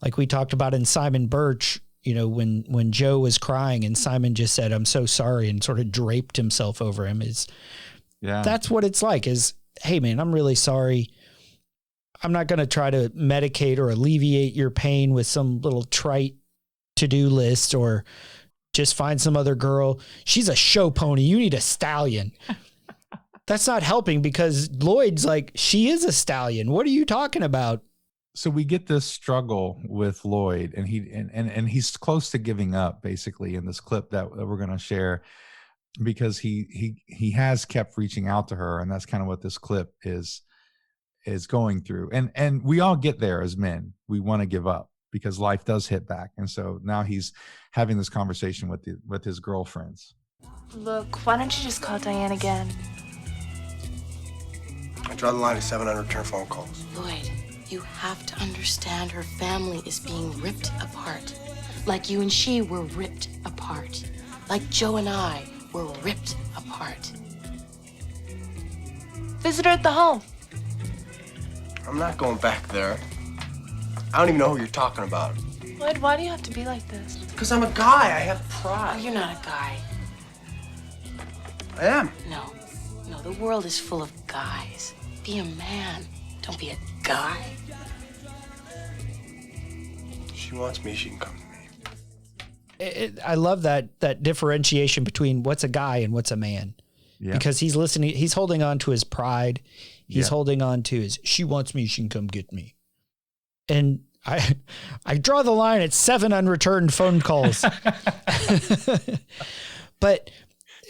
Like we talked about in Simon Birch, when Joe was crying and Simon just said, I'm so sorry, and sort of draped himself over him that's what it's like is, hey man, I'm really sorry. I'm not going to try to medicate or alleviate your pain with some little trite to-do list or just find some other girl. She's a show pony. You need a stallion. that's not helping because Lloyd's like, she is a stallion. What are you talking about? So we get this struggle with Lloyd, and he's close to giving up basically in this clip that we're going to share, because he has kept reaching out to her, and that's kind of what this clip is going through. And we all get there as men. We want to give up because life does hit back. And so now he's having this conversation with his girlfriends. Look, why don't you just call Diane again? I draw the line at 700 return phone calls. Lloyd, you have to understand her family is being ripped apart. Like you and she were ripped apart. Like Joe and I were ripped apart. Visit her at the home. I'm not going back there. I don't even know who you're talking about. Lloyd, why do you have to be like this? Because I'm a guy. I have pride. Oh, you're not a guy. I am. No, the world is full of guys. Be a man. Don't be a guy. She wants me, she can come to me. I love that differentiation between what's a guy and what's a man. Yeah. Because he's listening, he's holding on to his pride. He's holding on to his, she wants me, she can come get me. And I draw the line at 7 unreturned phone calls.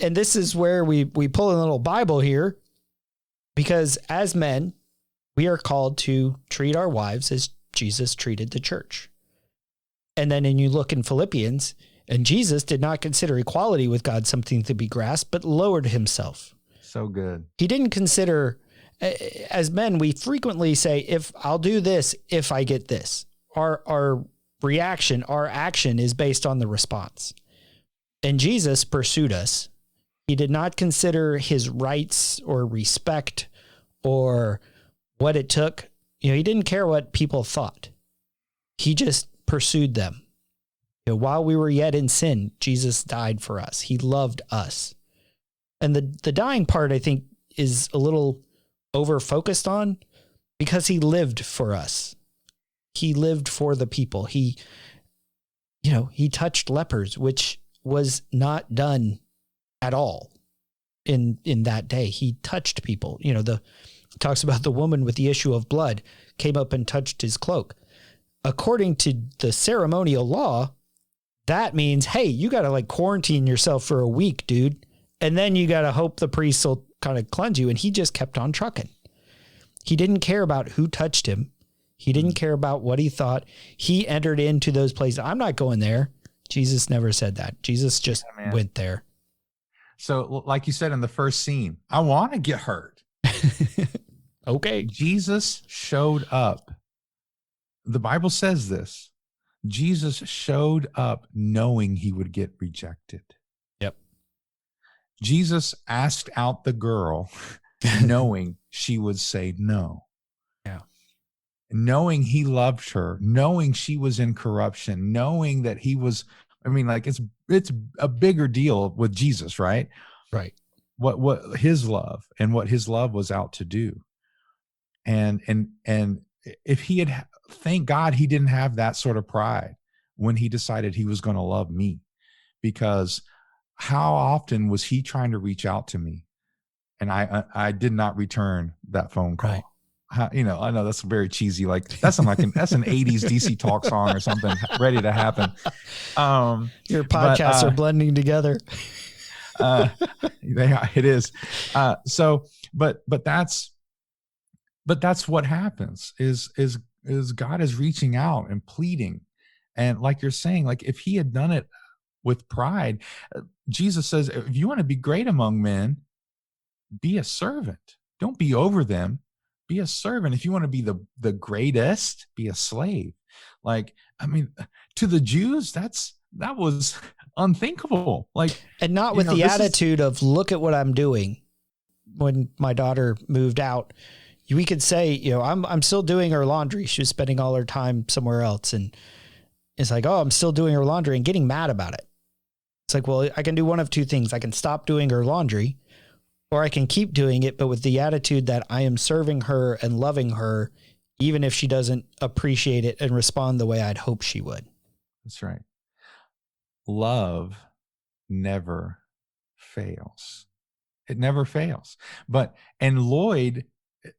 And this is where we pull a little Bible here, because as men, we are called to treat our wives as Jesus treated the church. And then you look in Philippians, and Jesus did not consider equality with God something to be grasped, but lowered himself. So good. He didn't consider, as men, we frequently say, if I'll do this, if I get this. Our reaction, our action is based on the response. And Jesus pursued us. He did not consider his rights or respect or what it took. He didn't care what people thought. He just pursued them. While we were yet in sin, Jesus died for us. He loved us. And the dying part, I think, is a little over-focused on because he lived for us. He lived for the people. He touched lepers, which was not done at all in that day. He touched people. It talks about the woman with the issue of blood came up and touched his cloak. According to the ceremonial law, that means, hey, you got to quarantine yourself for a week, dude. And then you got to hope the priest will kind of cleanse you. And he just kept on trucking. He didn't care about who touched him. He didn't care about what he thought. He entered into those places. I'm not going there. Jesus never said that. Jesus just went there. So like you said in the first scene, I want to get hurt. Okay. Jesus showed up. The Bible says this. Jesus showed up knowing he would get rejected. Yep. Jesus asked out the girl knowing she would say no. Yeah. Knowing he loved her, knowing she was in corruption, knowing that he was, it's a bigger deal with Jesus, right? Right. What his love and what his love was out to do. And if he had, thank God he didn't have that sort of pride when he decided he was going to love me, because how often was he trying to reach out to me and I did not return that phone call. Right. I know that's very cheesy. That's an 80s DC Talk song or something ready to happen. Your podcasts are blending together. It is. But that's what happens is God is reaching out and pleading. And like you're saying, if he had done it with pride, Jesus says, if you want to be great among men, be a servant. Don't be over them. Be a servant. If you want to be the greatest, be a slave. To the Jews, that was unthinkable. And not with the attitude of, look at what I'm doing. When my daughter moved out, we could say, I'm still doing her laundry. She was spending all her time somewhere else. And it's like, oh, I'm still doing her laundry, and getting mad about it. It's like, well, I can do one of two things. I can stop doing her laundry, or I can keep doing it, but with the attitude that I am serving her and loving her, even if she doesn't appreciate it and respond the way I'd hope she would. That's right. Love never fails. It never fails. And Lloyd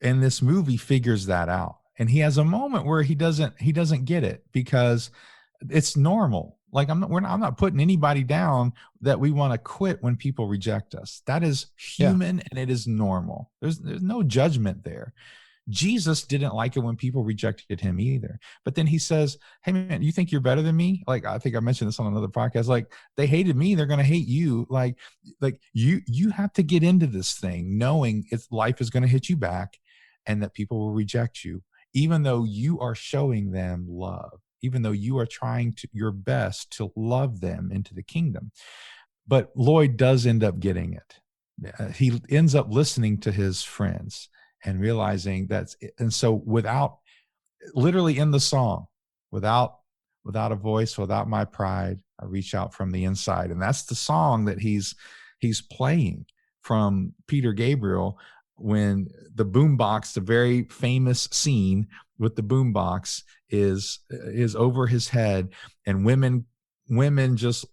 in this movie figures that out. And he has a moment where he doesn't get it because it's normal. Like I'm not putting anybody down that we want to quit when people reject us. That is human and it is normal. There's no judgment there. Jesus didn't like it when people rejected him either. But then he says, hey man, you think you're better than me? Like, I think I mentioned this on another podcast. Like, they hated me, they're going to hate you. Like you have to get into this thing knowing life is going to hit you back and that people will reject you, even though you are showing them love, even though you are trying your best to love them into the kingdom. But Lloyd does end up getting it. He ends up listening to his friends and realizing and so literally in the song, without a voice, without my pride, I reach out from the inside. And that's the song that he's playing from Peter Gabriel when the boombox, the very famous scene with the boombox is over his head, and women just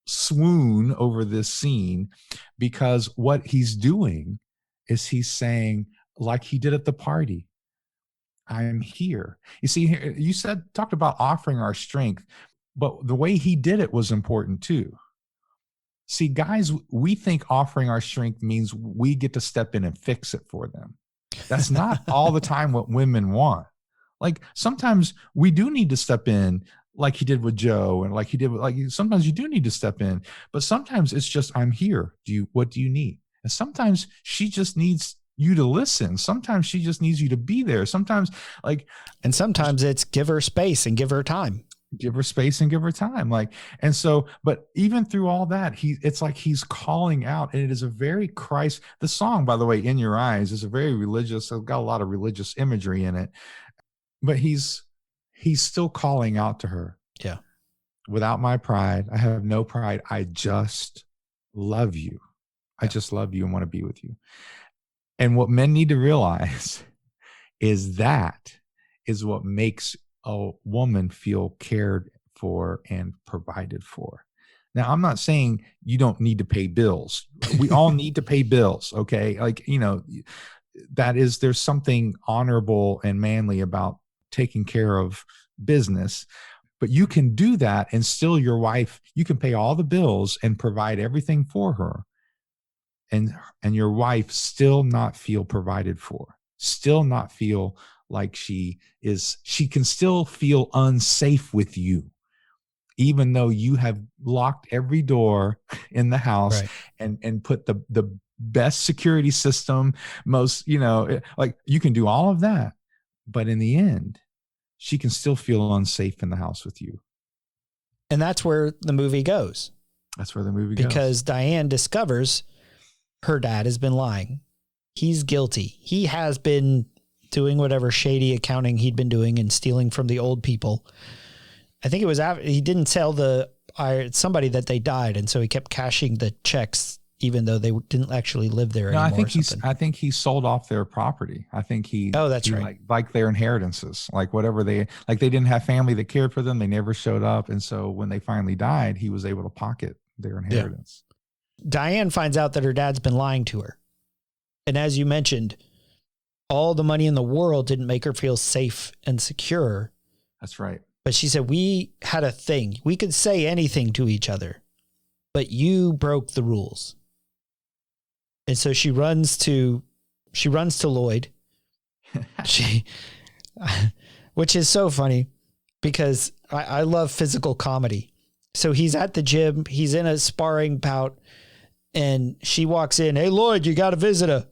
swoon over this scene, because what he's doing is he's saying, like he did at the party, I'm here. You see, you talked about offering our strength, but the way he did it was important too. See, guys, we think offering our strength means we get to step in and fix it for them. That's not all the time what women want. Like, sometimes we do need to step in, like he did with Joe, and like he did with, sometimes you do need to step in, but sometimes it's just, I'm here. What do you need? And sometimes she just needs you to listen. Sometimes she just needs you to be there. Sometimes and sometimes it's give her space and give her time. Give her space and give her time. And so, but even through all that, it's like he's calling out, and it is a very Christ. The song, by the way, In Your Eyes, is a very religious. It's got a lot of religious imagery in it, but he's still calling out to her. Yeah. Without my pride, I have no pride. I just love you. I just love you and want to be with you. And what men need to realize is that is what makes a woman feel cared for and provided for. Now, I'm not saying you don't need to pay bills. We all need to pay bills, okay? There's something honorable and manly about taking care of business, but you can do that and still your wife, you can pay all the bills and provide everything for her. And your wife still not feel provided for, still not feel like she can still feel unsafe with you, even though you have locked every door in the house, right, and put the best security system, most, like you can do all of that, but in the end, she can still feel unsafe in the house with you. And that's where the movie goes. That's where the movie goes. Because Diane discovers her dad has been lying. He's guilty. He has been doing whatever shady accounting he'd been doing and stealing from the old people. I think it was after he didn't tell somebody that they died, and so he kept cashing the checks even though they didn't actually live there anymore. I think he sold off their property. I think he. Oh, that's right. Like their inheritances, like whatever they didn't have family that cared for them. They never showed up, and so when they finally died, he was able to pocket their inheritance. Yeah. Diane finds out that her dad's been lying to her. And as you mentioned, all the money in the world didn't make her feel safe and secure. That's right. But she said, we had a thing. We could say anything to each other, but you broke the rules. And so she runs to Lloyd. Which is so funny because I love physical comedy. So he's at the gym. He's in a sparring bout. And she walks in, hey, Lloyd, you got a visitor.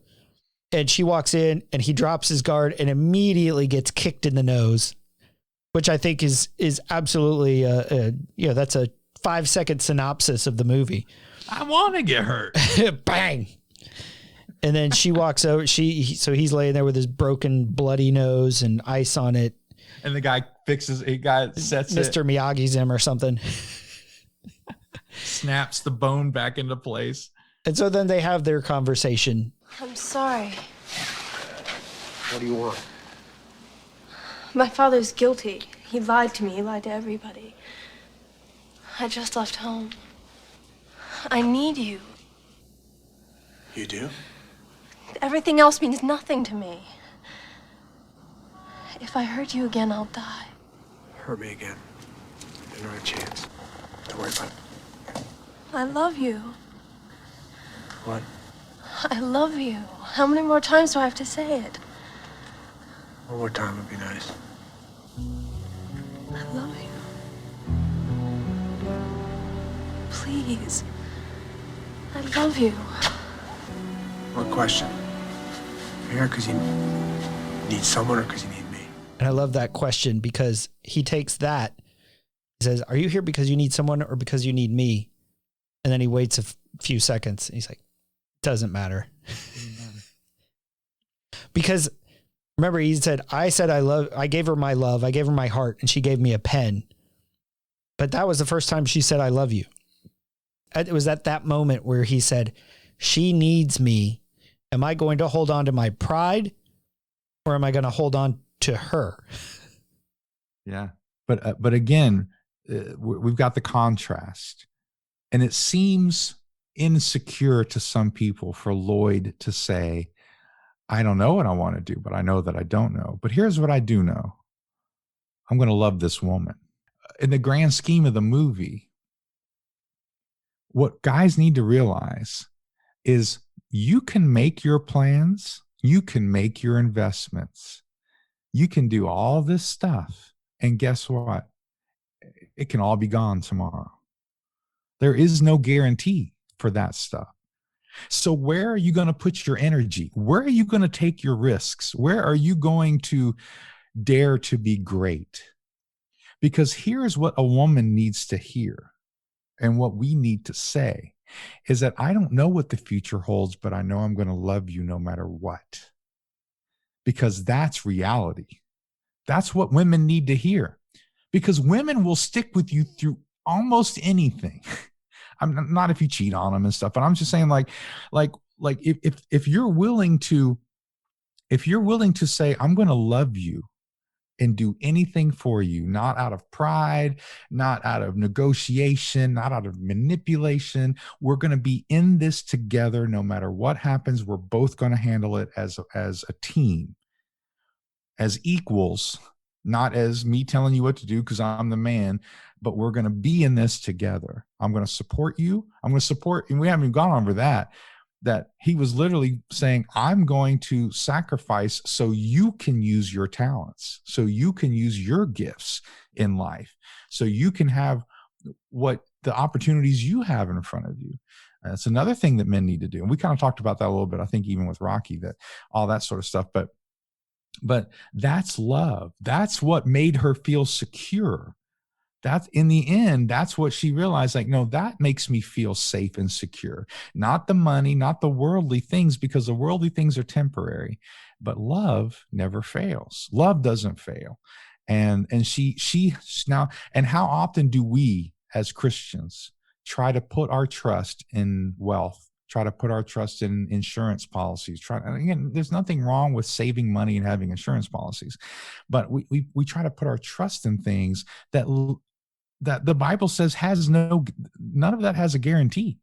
And she walks in and he drops his guard and immediately gets kicked in the nose, which I think is absolutely, that's a 5-second synopsis of the movie. I want to get hurt. Bang. And then she walks over. So he's laying there with his broken, bloody nose and ice on it. And the guy sets Mr. Miyagi's him or something. Snaps the bone back into place. And so then they have their conversation. I'm sorry. What do you want? My father's guilty. He lied to me. He lied to everybody. I just left home. I need you. You do? Everything else means nothing to me. If I hurt you again, I'll die. Hurt me again. There's not a chance. Don't worry about it. I love you. What? I love you. How many more times do I have to say it? One more time would be nice. I love you. Please. I love you. One question. You're here because you need someone or because you need me? And I love that question because he takes that. He says, are you here because you need someone or because you need me? And then he waits a few seconds. And he's like, doesn't matter. Because remember, he said, I gave her my love. I gave her my heart and she gave me a pen. But that was the first time she said, I love you. It was at that moment where he said, she needs me. Am I going to hold on to my pride or am I going to hold on to her? Yeah. But again, we've got the contrast, and it seems insecure to some people for Lloyd to say, I don't know what I want to do, but I know that I don't know. But here's what I do know. I'm going to love this woman. In the grand scheme of the movie, what guys need to realize is you can make your plans, you can make your investments, you can do all this stuff, and guess what? It can all be gone tomorrow. There is no guarantee for that stuff. So where are you going to put your energy? Where are you going to take your risks? Where are you going to dare to be great? Because here's what a woman needs to hear, and what we need to say is that I don't know what the future holds, but I know I'm going to love you no matter what. Because that's reality. That's what women need to hear. Because women will stick with you through almost anything. I'm not if you cheat on them and stuff, but I'm just saying like if you're willing to say, I'm going to love you and do anything for you, not out of pride, not out of negotiation, not out of manipulation. We're going to be in this together. No matter what happens, we're both going to handle it as a team, as equals, not as me telling you what to do because I'm the man, but we're going to be in this together. I'm going to support you. I'm going to support, and we haven't even gone over that he was literally saying, I'm going to sacrifice so you can use your talents, so you can use your gifts in life, so you can have what the opportunities you have in front of you. That's another thing that men need to do. And we kind of talked about that a little bit, I think, even with Rocky, that all that sort of stuff. But that's love. That's what made her feel secure. That's in the end, that's what she realized, like, no, that makes me feel safe and secure. Not the money, not the worldly things, because the worldly things are temporary, but love never fails. Love doesn't fail. And she now, and how often do we as Christians try to put our trust in wealth, try to put our trust in insurance policies. Again, there's nothing wrong with saving money and having insurance policies, but we try to put our trust in things that the Bible says none of that has a guarantee.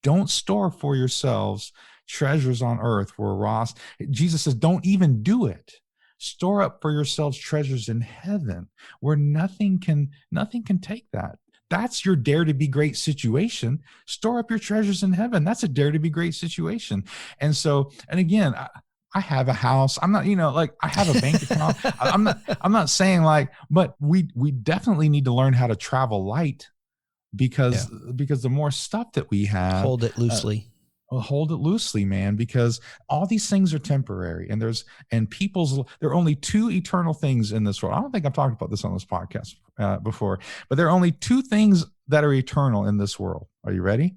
Don't store for yourselves treasures on earth where Jesus says, don't even do it. Store up for yourselves treasures in heaven where nothing can take that. That's your dare to be great situation. Store up your treasures in heaven. That's a dare to be great situation. And again, I have a house. I'm not, I have a bank account. I'm not saying but we definitely need to learn how to travel light because the more stuff that we have, hold it loosely. Hold it loosely, man, because all these things are temporary, and there are only two eternal things in this world. I don't think I've talked about this on this podcast before, but there are only two things that are eternal in this world. Are you ready?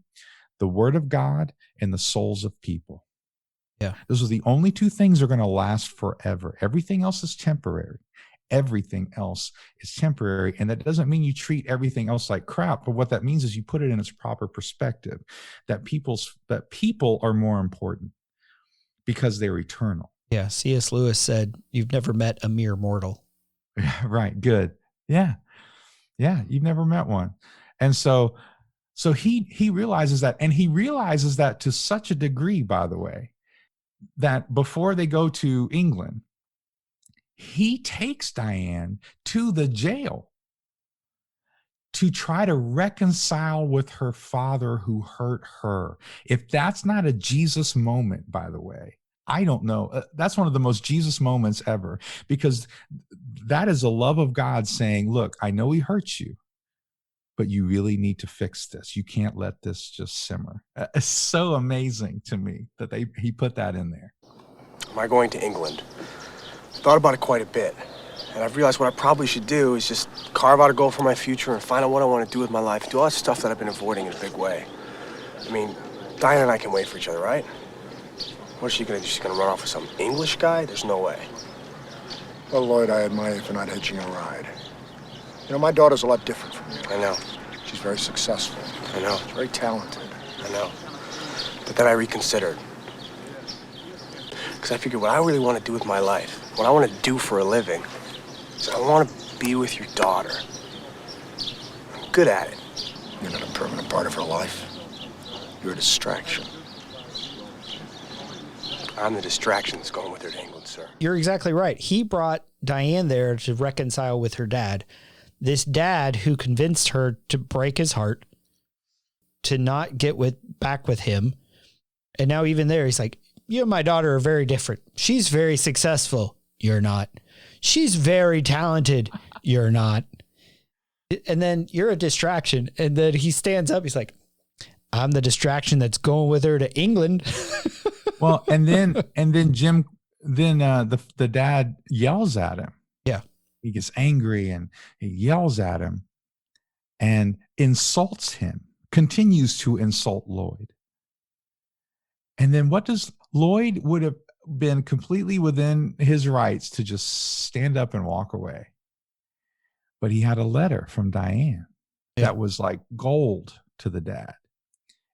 The word of God and the souls of people. Yeah. Those are the only two things that are going to last forever. Everything else is temporary. Everything else is temporary. And that doesn't mean you treat everything else like crap, but what that means is you put it in its proper perspective, that people are more important because they're eternal. Yeah. C.S. Lewis said, you've never met a mere mortal. Right. Good. Yeah. Yeah. You've never met one. And so So he realizes that, and he realizes that to such a degree, by the way, that before they go to England, he takes Diane to the jail to try to reconcile with her father who hurt her. If that's not a Jesus moment, by the way, I don't know. That's one of the most Jesus moments ever, because that is the love of God saying, look, I know he hurt you, but you really need to fix this. You can't let this just simmer. It's so amazing to me that he put that in there. Am I going to England? I've thought about it quite a bit. And I've realized what I probably should do is just carve out a goal for my future and find out what I want to do with my life. Do all that stuff that I've been avoiding in a big way. I mean, Diane and I can wait for each other, right? What is she going to do? She's going to run off with some English guy? There's no way. Well, Lloyd, I admire you for not hitching a ride. You know, my daughter's a lot different from you. I know. She's very successful. I know. She's very talented. I know. But then I reconsidered. Because I figured what I really want to do with my life, what I want to do for a living, is I want to be with your daughter. I'm good at it. You're not a permanent part of her life. You're a distraction. I'm the distraction that's going with her to England, sir. You're exactly right. He brought Diane there to reconcile with her dad. This dad who convinced her to break his heart, to not get back with him. And now even there, he's like, you and my daughter are very different. She's very successful. You're not. She's very talented. You're not. And then you're a distraction. And then he stands up. He's like, I'm the distraction that's going with her to England. Well, and then the dad yells at him. Yeah. He gets angry and he yells at him and insults him, continues to insult Lloyd. And then what does Lloyd would have been completely within his rights to just stand up and walk away. But he had a letter from Diane that was like gold to the dad.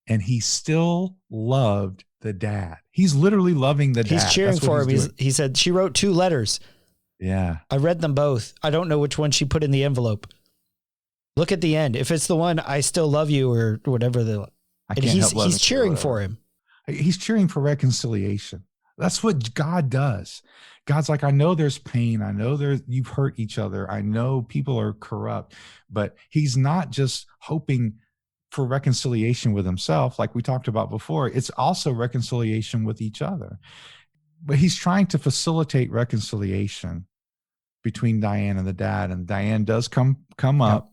And he still loved the dad. He's literally loving the dad. He's cheering for him. He said, she wrote 2 letters. Yeah. I read them both. I don't know which one she put in the envelope. Look at the end. If it's the one, I still love you or whatever. He's cheering for him. He's cheering for reconciliation. That's what God does. God's like, I know there's pain. I know you've hurt each other. I know people are corrupt, but he's not just hoping for reconciliation with himself. Like we talked about before, it's also reconciliation with each other, but he's trying to facilitate reconciliation between Diane and the dad. And Diane does come up.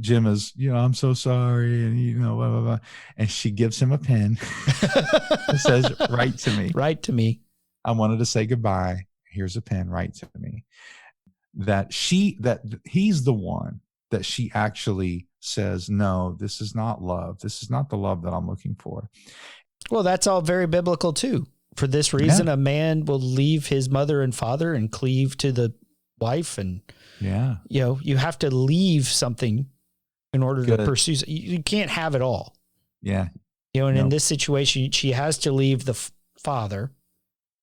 Jim is, I'm so sorry. And, blah, blah, blah. And she gives him a pen. It says, write to me. Write to me. I wanted to say goodbye. Here's a pen. Write to me. That he's the one that she actually says, no, this is not love. This is not the love that I'm looking for. Well, that's all very biblical too. For this reason, a man will leave his mother and father and cleave to the wife. And, you have to leave something in order to pursue. You can't have it all. Yeah. And in this situation, she has to leave the father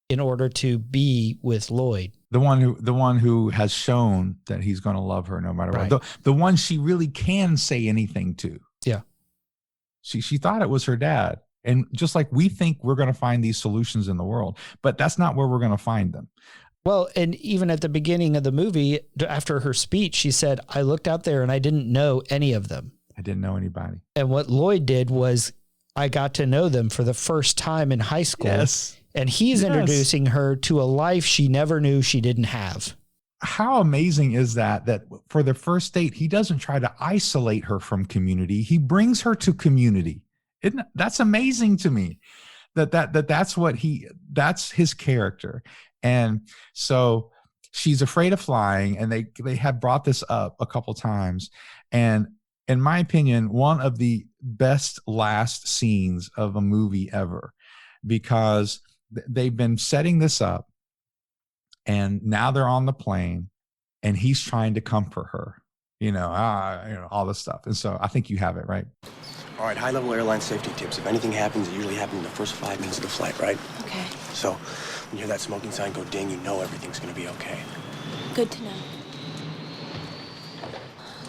in order to be with Lloyd. The one who has shown that he's going to love her no matter what. The one she really can say anything to. Yeah. She thought it was her dad. And just like we think we're going to find these solutions in the world, but that's not where we're going to find them. Well, and even at the beginning of the movie, after her speech, she said, I looked out there and I didn't know any of them. I didn't know anybody. And what Lloyd did was I got to know them for the first time in high school. Yes. And he's introducing her to a life she never knew she didn't have. How amazing is that for the first date, he doesn't try to isolate her from community. He brings her to community. That's amazing to me. That's his character. And so she's afraid of flying, and they have brought this up a couple times. And in my opinion, one of the best last scenes of a movie ever, because they've been setting this up and now they're on the plane and he's trying to comfort her, all this stuff. And so I think you have it right. All right, high-level airline safety tips. If anything happens, it usually happens in the first 5 minutes of the flight, right? Okay. So when you hear that smoking sign go ding, you know everything's going to be okay. Good to know.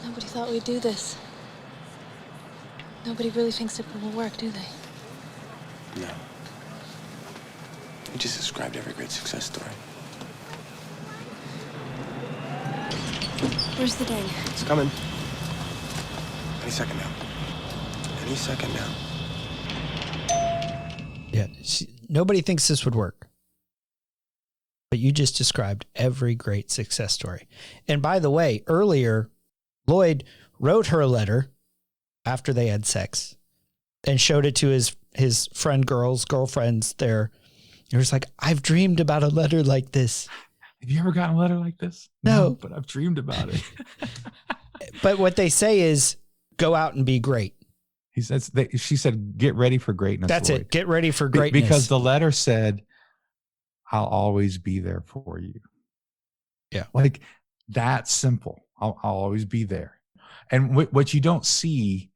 Nobody thought we'd do this. Nobody really thinks it will work, do they? No. You just described every great success story. Where's the ding? It's coming. Any second now. Any second now. Yeah. Nobody thinks this would work. But you just described every great success story. And by the way, earlier, Lloyd wrote her a letter after they had sex and showed it to his girlfriends there. He was like, I've dreamed about a letter like this. Have you ever gotten a letter like this? No. But I've dreamed about it. But what they say is, go out and be great. She said, get ready for greatness. That's Lloyd. it. Get ready for greatness. Because the letter said, I'll always be there for you. Yeah. Like that simple. I'll always be there. And what you don't see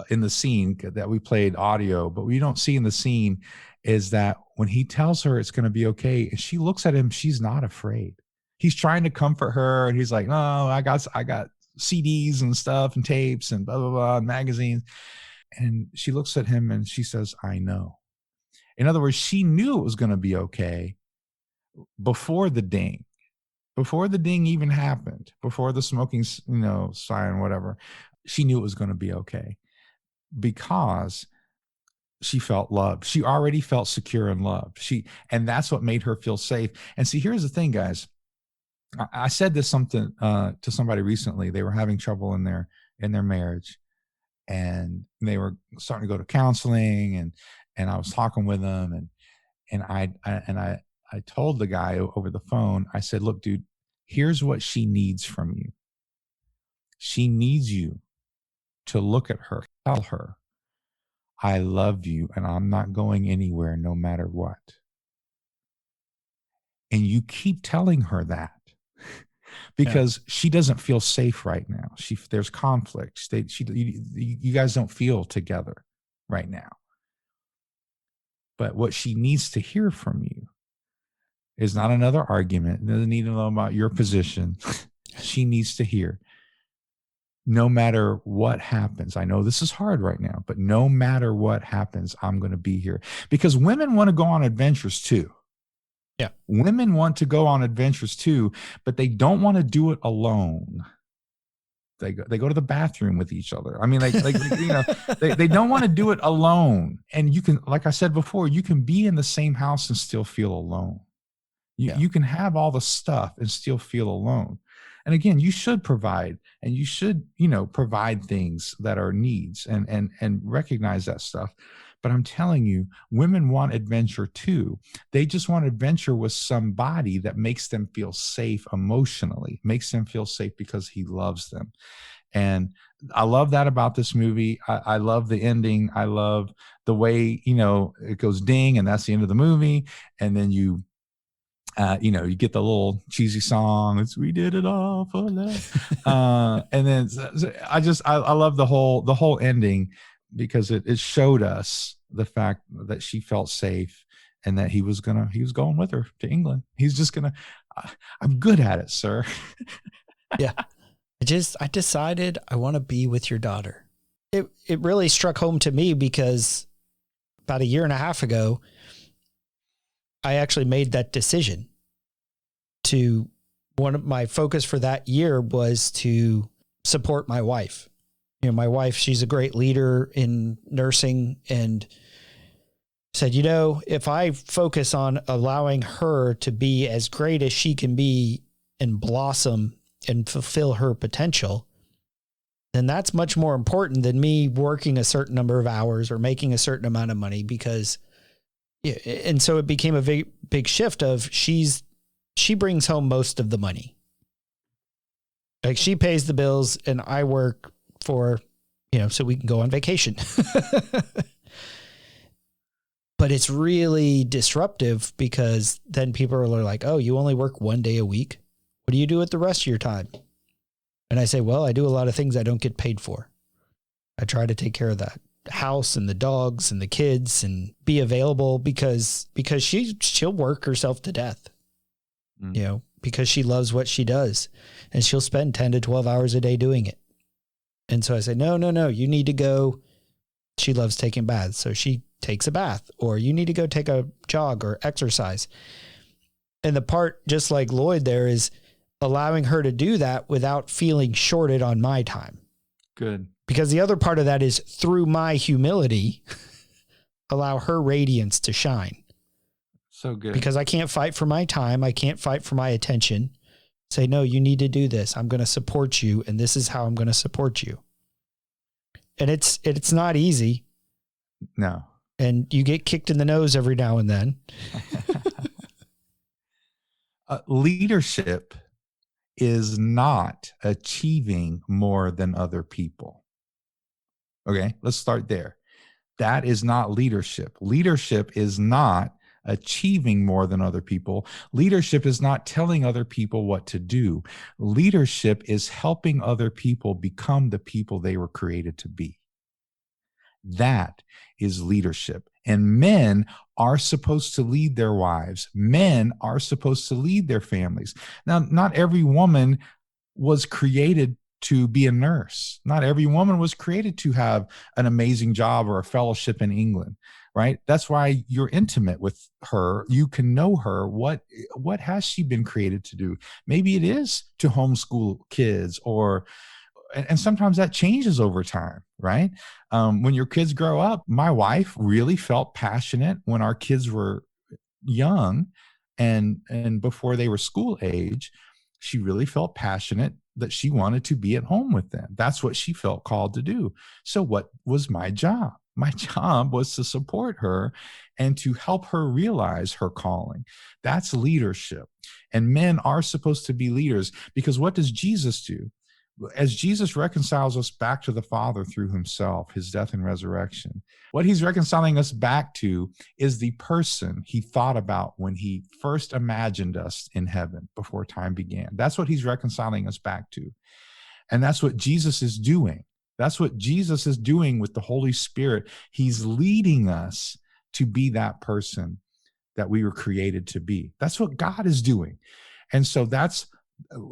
in the scene that we played audio, but we don't see in the scene is that when he tells her it's going to be okay, and she looks at him, she's not afraid. He's trying to comfort her, and he's like, "No, I got CDs and stuff and tapes and blah blah blah and magazines." And she looks at him and she says, "I know." In other words, she knew it was going to be okay before the ding. Before the ding even happened, before the smoking, sign, whatever, she knew it was going to be okay because she felt loved. She already felt secure and loved. And that's what made her feel safe. And see, here's the thing, guys. I said this something to somebody recently. They were having trouble in their marriage, and they were starting to go to counseling, and I was talking with them, and I told the guy over the phone, I said, look, dude, here's what she needs from you. She needs you to look at her, tell her, I love you and I'm not going anywhere no matter what. And you keep telling her that because she doesn't feel safe right now. There's conflict. You guys don't feel together right now. But what she needs to hear from you is not another argument. Doesn't need to know about your position. She needs to hear, no matter what happens, I know this is hard right now, but no matter what happens, I'm going to be here. Because women want to go on adventures too. Yeah. Women want to go on adventures too, but they don't want to do it alone. They go to the bathroom with each other. I mean, they don't want to do it alone. And you can, like I said before, you can be in the same house and still feel alone. You can have all the stuff and still feel alone. And again, you should provide, and you should, provide things that are needs and recognize that stuff. But I'm telling you, women want adventure too. They just want adventure with somebody that makes them feel safe emotionally, makes them feel safe because he loves them. And I love that about this movie. I love the ending. I love the way, it goes ding, and that's the end of the movie. And then you get the little cheesy song. It's "We Did It All for Love," and then I love the whole ending because it showed us the fact that she felt safe and that he was going with her to England. He's just gonna. I'm good at it, sir. Yeah, I decided I want to be with your daughter. It really struck home to me because about a year and a half ago, I actually made that decision. One of my focus for that year was to support my wife. My wife, she's a great leader in nursing, and said, if I focus on allowing her to be as great as she can be and blossom and fulfill her potential, then that's much more important than me working a certain number of hours or making a certain amount of money. Because, and so it became a big shift of she brings home most of the money. Like, she pays the bills and I work for, so we can go on vacation. But it's really disruptive because then people are like, oh, you only work one day a week. What do you do with the rest of your time? And I say, well, I do a lot of things I don't get paid for. I try to take care of that house and the dogs and the kids and be available because she'll work herself to death. Because she loves what she does, and she'll spend 10 to 12 hours a day doing it. And so I say, no, you need to go She loves taking baths, so she takes a bath, or you need to go take a jog or exercise. And the part, just like Lloyd there, is allowing her to do that without feeling shorted on my time. Good. Because the other part of that is through my humility, allow her radiance to shine. So good. Because I can't fight for my time. I can't fight for my attention. Say, no, you need to do this. I'm going to support you. And this is how I'm going to support you. And it's not easy. No. And you get kicked in the nose every now and then. Leadership is not achieving more than other people. Okay, let's start there. That is not leadership. Leadership is not achieving more than other people. Leadership is not telling other people what to do. Leadership is helping other people become the people they were created to be. That is leadership. And men are supposed to lead their wives. Men are supposed to lead their families. Now, not every woman was created to be a nurse. Not every woman was created to have an amazing job or a fellowship in England, right? That's why you're intimate with her. You can know her. What has she been created to do? Maybe it is to homeschool kids, and sometimes that changes over time, right? When your kids grow up, my wife really felt passionate when our kids were young and before they were school age. She really felt passionate that she wanted to be at home with them. That's what she felt called to do. So what was my job? My job was to support her and to help her realize her calling. That's leadership. And men are supposed to be leaders, because what does Jesus do? As Jesus reconciles us back to the Father through himself, his death and resurrection, what he's reconciling us back to is the person he thought about when he first imagined us in heaven before time began. That's what he's reconciling us back to. And that's what Jesus is doing. That's what Jesus is doing with the Holy Spirit. He's leading us to be that person that we were created to be. That's what God is doing. And so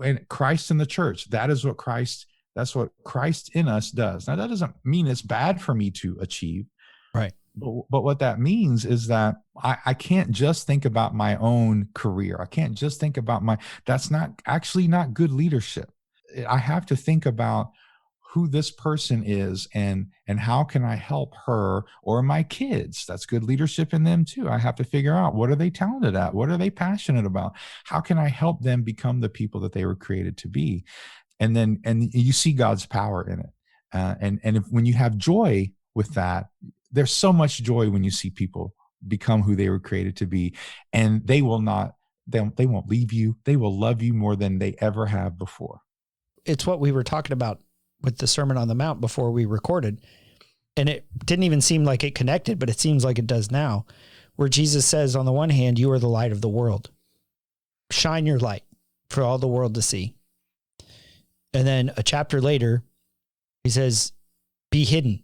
and Christ in the church, that's what Christ in us does. Now, that doesn't mean it's bad for me to achieve. Right. But what that means is that I can't just think about my own career. I can't just think about that's not good leadership. I have to think about who this person is and how can I help her or my kids. That's good leadership in them too. I have to figure out, what are they talented at? What are they passionate about? How can I help them become the people that they were created to be? And you see God's power in it. When you have joy with that, there's so much joy when you see people become who they were created to be, and they won't leave you. They will love you more than they ever have before. It's what we were talking about with the Sermon on the Mount before we recorded. And it didn't even seem like it connected, but it seems like it does now, where Jesus says, on the one hand, you are the light of the world. Shine your light for all the world to see. And then a chapter later, he says, be hidden.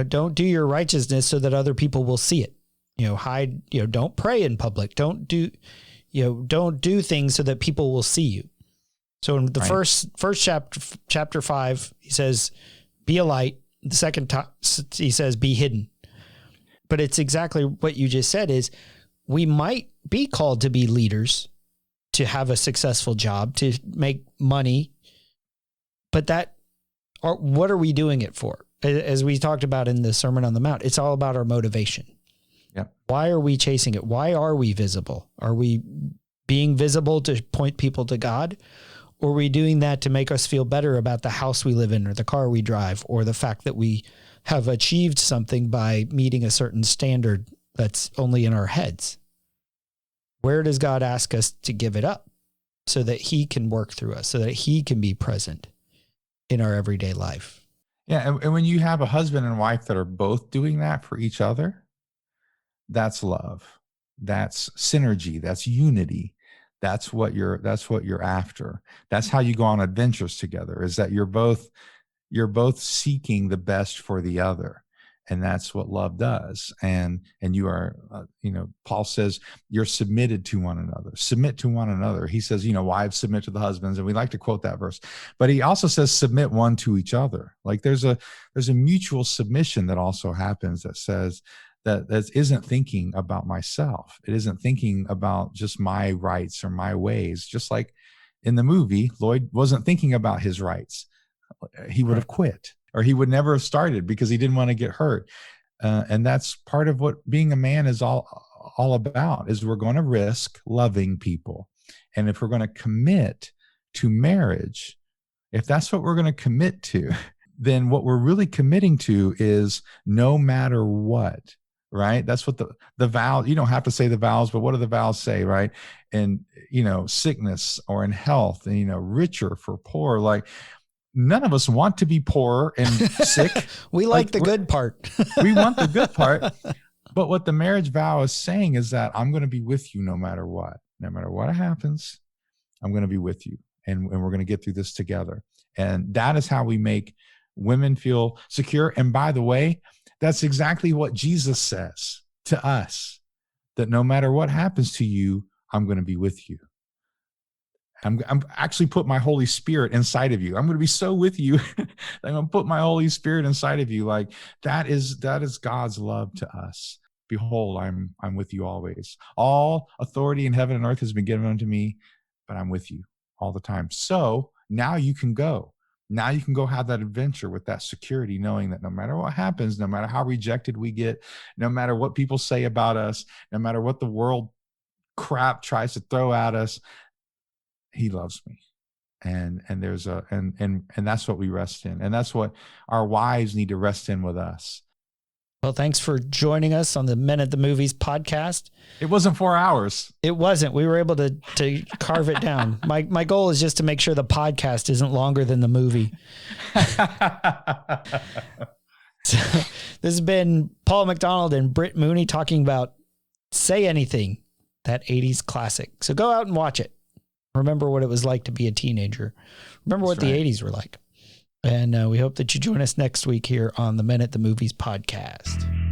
Don't do your righteousness so that other people will see it. Hide, don't pray in public. Don't do things so that people will see you. So in the first chapter 5, he says, be a light. The second time he says, be hidden. But it's exactly what you just said, is we might be called to be leaders, to have a successful job, to make money. But what are we doing it for? As we talked about in the Sermon on the Mount, it's all about our motivation. Yep. Why are we chasing it? Why are we visible? Are we being visible to point people to God? Or are we doing that to make us feel better about the house we live in, or the car we drive, or the fact that we have achieved something by meeting a certain standard that's only in our heads? Where does God ask us to give it up so that he can work through us, so that he can be present in our everyday life? Yeah. And when you have a husband and wife that are both doing that for each other, that's love. That's synergy. That's unity. That's what you're after. That's how you go on adventures together, is that you're both seeking the best for the other. And that's what love does. And you are, Paul says, you're submitted to one another. Submit to one another. He says, wives submit to the husbands. And we like to quote that verse. But he also says, submit one to each other. Like there's a mutual submission that also happens that says that isn't thinking about myself. It isn't thinking about just my rights or my ways. Just like in the movie, Lloyd wasn't thinking about his rights. He would have quit. Or he would never have started because he didn't want to get hurt. And that's part of what being a man is all about, is we're going to risk loving people. And if we're going to commit to marriage, if that's what we're going to commit to, then what we're really committing to is no matter what, right? That's what the vows, you don't have to say the vows, but what do the vows say, right? And, sickness or in health, and, richer for poor, like, none of us want to be poor and sick. We like the good part. We want the good part. But what the marriage vow is saying is that I'm going to be with you no matter what. No matter what happens, I'm going to be with you. And we're going to get through this together. And that is how we make women feel secure. And by the way, that's exactly what Jesus says to us, that no matter what happens to you, I'm going to be with you. I'm actually put my Holy Spirit inside of you. I'm going to be so with you. I'm going to put my Holy Spirit inside of you. Like that is God's love to us. Behold, I'm with you always. All authority in heaven and earth has been given unto me, but I'm with you all the time. So now you can go. Now you can go have that adventure with that security, knowing that no matter what happens, no matter how rejected we get, no matter what people say about us, no matter what the world crap tries to throw at us, He loves me. And there's and that's what we rest in. And that's what our wives need to rest in with us. Well, thanks for joining us on the Men at the Movies podcast. It wasn't 4 hours. It wasn't. We were able to carve it down. My goal is just to make sure the podcast isn't longer than the movie. So, this has been Paul McDonald and Britt Mooney talking about Say Anything, that 80s classic. So go out and watch it. Remember what it was like to be a teenager. Remember what the 80s were like. And we hope that you join us next week here on the Men at the Movies podcast.